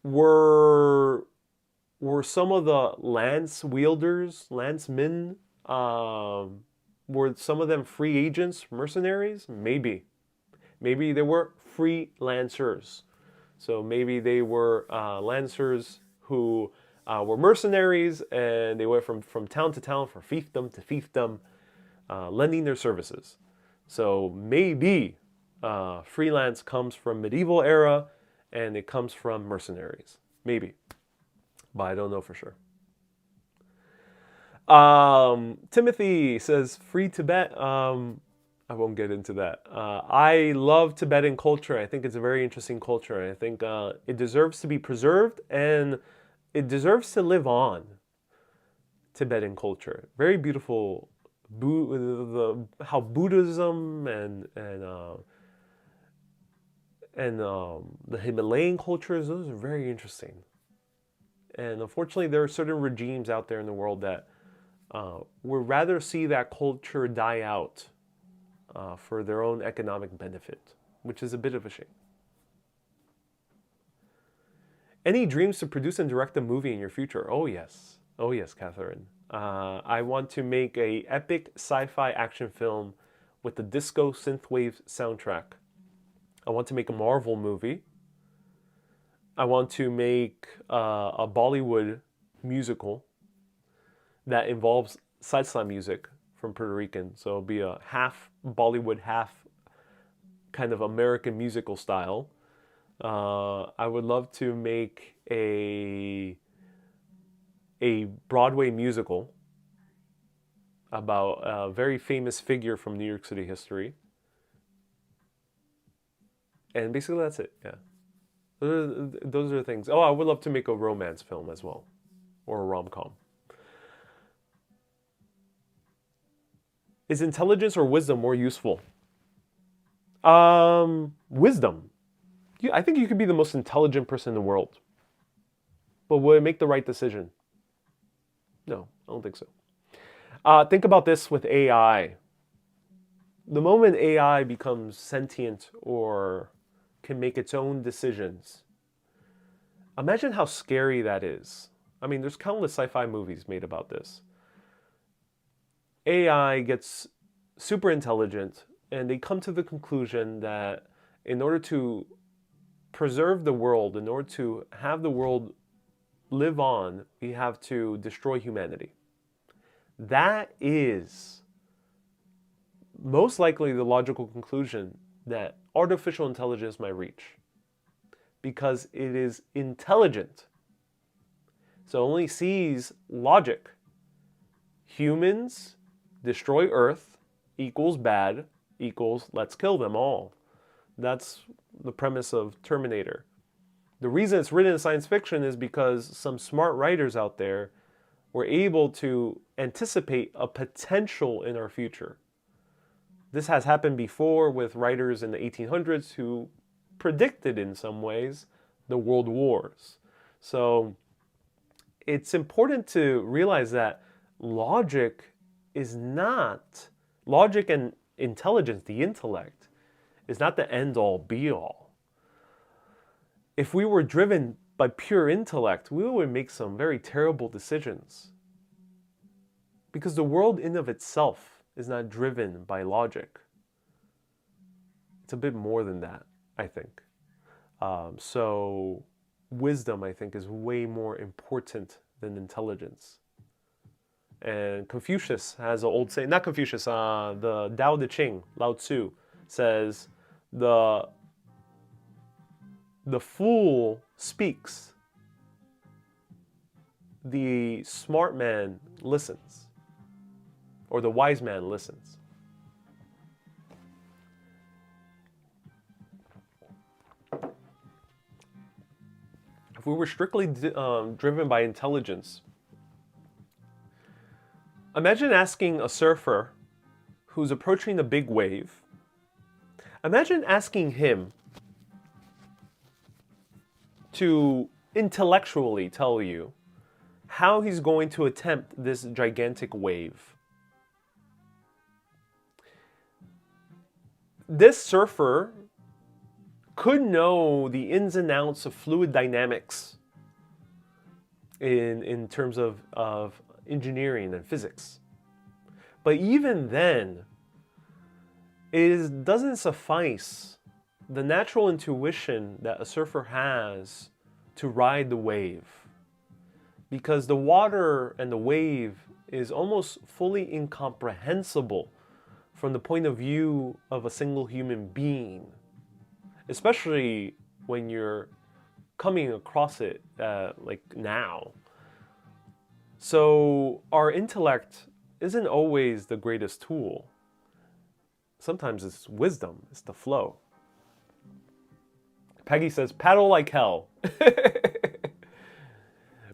Were some of the lance wielders, lancemen, were some of them free agents, mercenaries? Maybe. Maybe they were freelancers. So maybe they were lancers who were mercenaries, and they went from town to town, from fiefdom to fiefdom, lending their services. So maybe freelance comes from medieval era, and it comes from mercenaries. Maybe. But I don't know for sure. Timothy says, free Tibet. I won't get into that. I love Tibetan culture. I think it's a very interesting culture. I think it deserves to be preserved, and it deserves to live on. Tibetan culture. Very beautiful. How Buddhism and the Himalayan cultures, those are very interesting. And unfortunately, there are certain regimes out there in the world that would rather see that culture die out for their own economic benefit, which is a bit of a shame. Any dreams to produce and direct a movie in your future? Oh yes, Catherine. I want to make an epic sci-fi action film with the disco synthwave soundtrack. I want to make a Marvel movie. I want to make a Bollywood musical that involves salsa music from Puerto Rican. So it'll be a half Bollywood, half kind of American musical style. I would love to make a Broadway musical about a very famous figure from New York City history. And basically that's it, yeah. Those are the things. Oh, I would love to make a romance film as well, or a rom-com. Is intelligence or wisdom more useful? Wisdom. I think you could be the most intelligent person in the world. But will it make the right decision? No, I don't think so. Think about this with AI. The moment AI becomes sentient or can make its own decisions, imagine how scary that is. I mean, there's countless sci-fi movies made about this. AI gets super intelligent, and they come to the conclusion that in order to preserve the world, in order to have the world live on, we have to destroy humanity. That is most likely the logical conclusion that artificial intelligence might reach, because it is intelligent. So it only sees logic. Humans destroy Earth equals bad equals let's kill them all. That's the premise of Terminator. The reason it's written in science fiction is because some smart writers out there were able to anticipate a potential in our future. This has happened before with writers in the 1800s who predicted in some ways the world wars. So it's important to realize that logic and intelligence, the intellect, is not the end-all be-all. If we were driven by pure intellect, we would make some very terrible decisions. Because the world in of itself is not driven by logic. It's a bit more than that, I think. So wisdom, I think, is way more important than intelligence. And Confucius has an old saying, not Confucius, the Tao Te Ching, Lao Tzu, says, the fool speaks, the smart man listens, or the wise man listens. If we were strictly driven by intelligence, imagine asking a surfer who's approaching a big wave, imagine asking him to intellectually tell you how he's going to attempt this gigantic wave. This surfer could know the ins and outs of fluid dynamics in terms of engineering and physics. But even then, it doesn't suffice the natural intuition that a surfer has to ride the wave. Because the water and the wave is almost fully incomprehensible from the point of view of a single human being. Especially when you're coming across it like now. So our intellect isn't always the greatest tool. Sometimes it's wisdom, it's the flow. Peggy says, paddle like hell.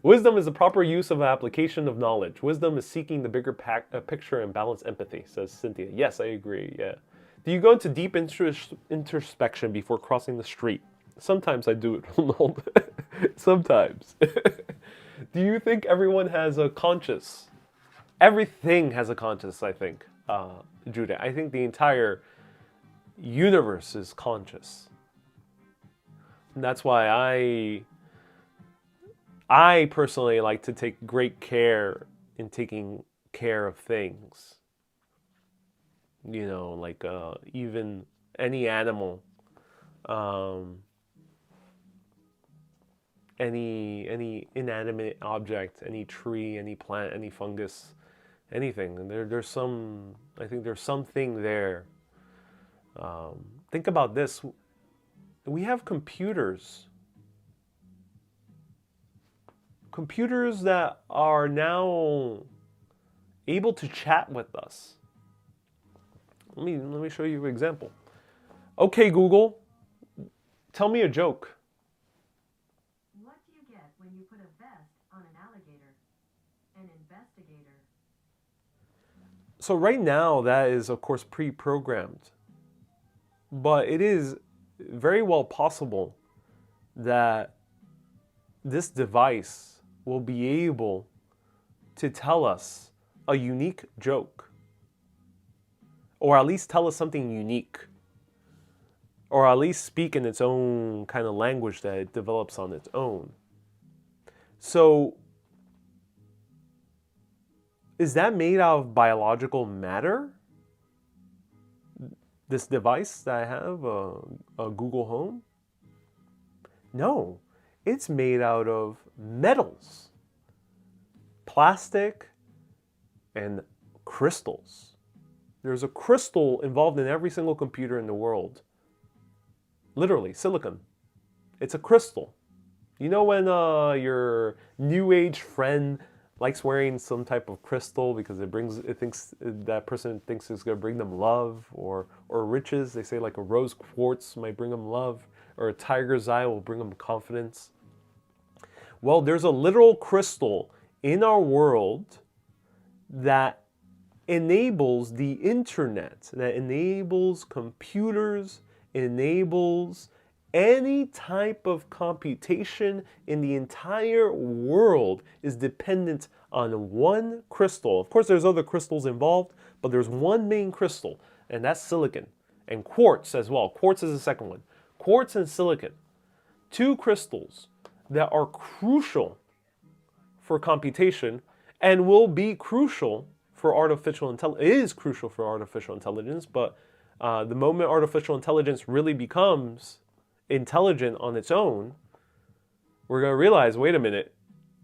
Wisdom is the proper use of an application of knowledge. Wisdom is seeking the bigger picture and balanced empathy, says Cynthia. Yes, I agree, yeah. Do you go into deep introspection before crossing the street? Sometimes I do it, Ronald. Sometimes. Do you think everyone has a conscience? Everything has a conscience, I think, Judah. I think the entire universe is conscious. And that's why I personally like to take great care in taking care of things. You know, like even any animal, any inanimate object, any tree, any plant, any fungus, anything. And there's some, I think there's something there. Think about this. We have computers that are now able to chat with us. Let me show you an example. Okay, Google, tell me a joke. What do you get when you put a vest on an alligator? An investigator. So right now, that is, of course, pre-programmed. But it is very well possible that this device will be able to tell us a unique joke. Or at least tell us something unique. Or at least speak in its own kind of language that it develops on its own. So, is that made out of biological matter? This device that I have, a Google Home? No, it's made out of metals, plastic, and crystals. There's a crystal involved in every single computer in the world. Literally, silicon. It's a crystal. You know when your new age friend likes wearing some type of crystal because that person thinks it's gonna bring them love or riches. They say like a rose quartz might bring them love, or a tiger's eye will bring them confidence. Well, there's a literal crystal in our world that enables the internet, that enables computers, enables any type of computation in the entire world is dependent on one crystal. Of course, there's other crystals involved, but there's one main crystal, and that's silicon. And quartz as well. Quartz is the second one. Quartz and silicon. Two crystals that are crucial for computation and will be crucial for artificial intelligence. It is crucial for artificial intelligence, but the moment artificial intelligence really becomes intelligent on its own, we're going to realize, wait a minute,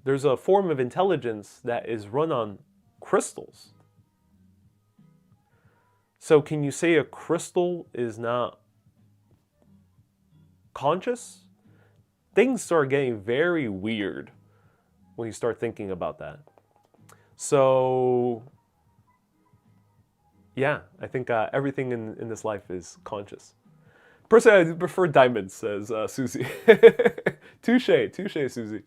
there's a form of intelligence that is run on crystals. So can you say a crystal is not conscious? Things start getting very weird when you start thinking about that. So yeah, I think everything in this life is conscious. Personally, I prefer diamonds, says Susie. Touche, Susie.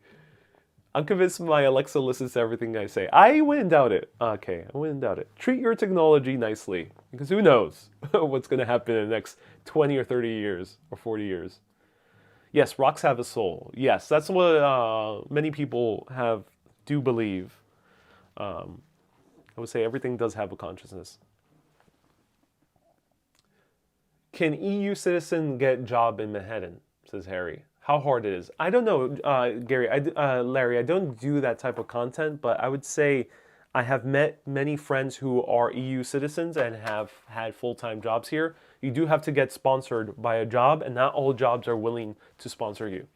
I'm convinced my Alexa listens to everything I say. I wouldn't doubt it. Okay, I wouldn't doubt it. Treat your technology nicely, because who knows what's going to happen in the next 20 or 30 years or 40 years. Yes, rocks have a soul. Yes, that's what many people do believe. I would say everything does have a consciousness. Can EU citizen get job in Manhattan? Says Harry. How hard it is? I don't know, Gary. Larry, I don't do that type of content, but I would say I have met many friends who are EU citizens and have had full-time jobs here. You do have to get sponsored by a job, and not all jobs are willing to sponsor you.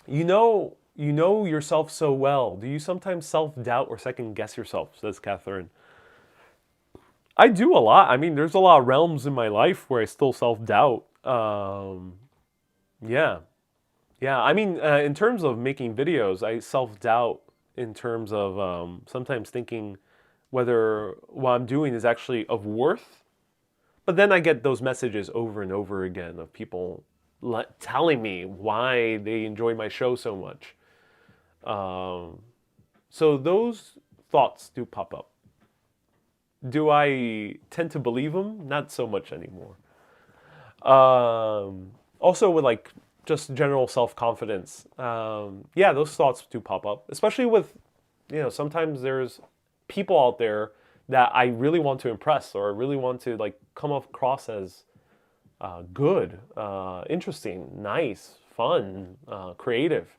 You know yourself so well. Do you sometimes self-doubt or second-guess yourself? Says Catherine. I do a lot. I mean, there's a lot of realms in my life where I still self-doubt. Yeah. I mean, in terms of making videos, I self-doubt in terms of sometimes thinking whether what I'm doing is actually of worth. But then I get those messages over and over again of people telling me why they enjoy my show so much. So those thoughts do pop up. Do I tend to believe them? Not so much anymore. Also with like just general self-confidence. Yeah, those thoughts do pop up, especially with, sometimes there's people out there that I really want to impress, or I really want to like come across as good, interesting, nice, fun, creative.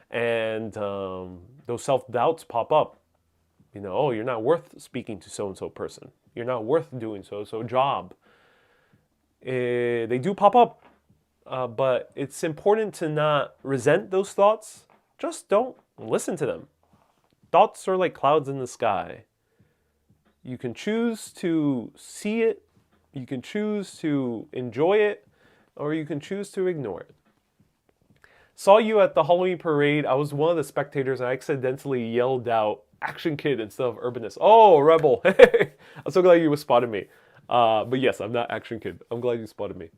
And those self-doubts pop up. Oh, you're not worth speaking to so-and-so person. You're not worth doing so-and-so job. They do pop up. But it's important to not resent those thoughts. Just don't listen to them. Thoughts are like clouds in the sky. You can choose to see it, you can choose to enjoy it, or you can choose to ignore it. Saw you at the Halloween parade. I was one of the spectators. I accidentally yelled out Action Kid instead of Urbanist. Oh, Rebel. I'm so glad you spotted me. But yes, I'm not Action Kid. I'm glad you spotted me.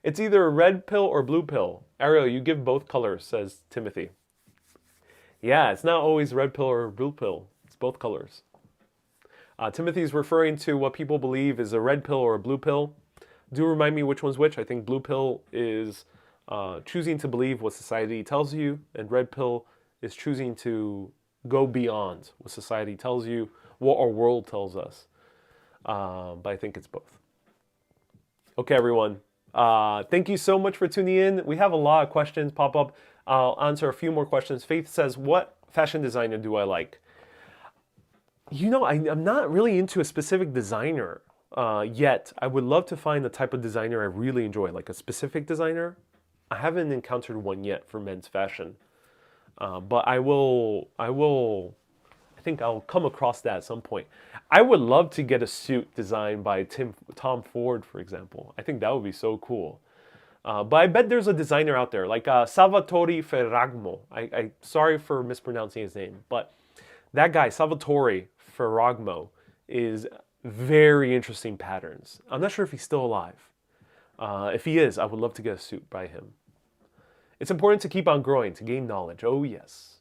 It's either a red pill or blue pill. Ariel, you give both colors, says Timothy. Yeah, it's not always red pill or blue pill. It's both colors. Timothy's referring to what people believe is a red pill or a blue pill. Do remind me which one's which. I think blue pill is choosing to believe what society tells you, and red pill is choosing to go beyond what society tells you, what our world tells us. But I think it's both. Okay, everyone. Thank you so much for tuning in. We have a lot of questions pop up. I'll answer a few more questions. Faith says, what fashion designer do I like? You know, I'm not really into a specific designer yet. I would love to find the type of designer I really enjoy, like a specific designer. I haven't encountered one yet for men's fashion. But I think I'll come across that at some point. I would love to get a suit designed by Tom Ford, for example. I think that would be so cool. But I bet there's a designer out there, like Salvatore Ferragamo. I sorry for mispronouncing his name, but that guy, Salvatore Ferragamo, is very interesting patterns. I'm not sure if he's still alive. If he is, I would love to get a suit by him. It's important to keep on growing, to gain knowledge. Oh, yes.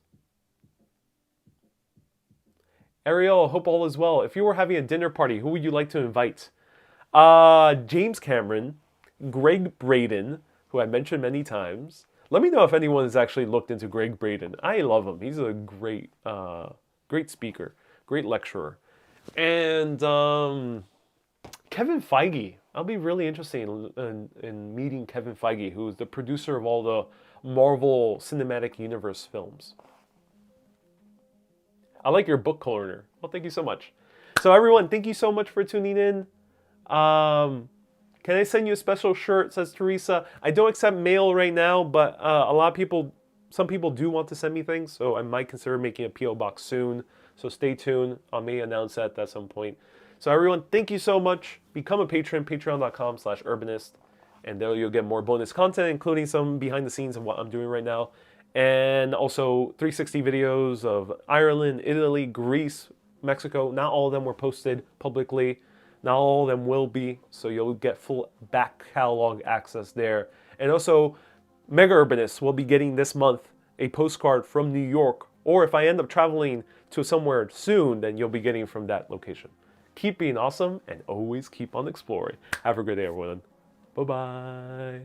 Ariel, hope all is well. If you were having a dinner party, who would you like to invite? James Cameron, Greg Braden, who I mentioned many times. Let me know if anyone has actually looked into Greg Braden. I love him. He's a great speaker, great lecturer. And Kevin Feige. I'll be really interested in meeting Kevin Feige, who is the producer of all the Marvel Cinematic Universe films. I like your book corner. Well, thank you so much. So everyone, thank you so much for tuning in. Can I send you a special shirt, says Teresa. I don't accept mail right now, but some people do want to send me things, so I might consider making a P.O. box soon. So stay tuned. I may announce that at some point. So everyone, thank you so much. Become a patron, patreon.com/urbanist. And there you'll get more bonus content, including some behind the scenes of what I'm doing right now. And also 360 videos of Ireland, Italy, Greece, Mexico. Not all of them were posted publicly. Not all of them will be. So you'll get full back catalog access there. And also, Mega Urbanists will be getting this month a postcard from New York. Or if I end up traveling to somewhere soon, then you'll be getting from that location. Keep being awesome and always keep on exploring. Have a good day, everyone. Bye-bye.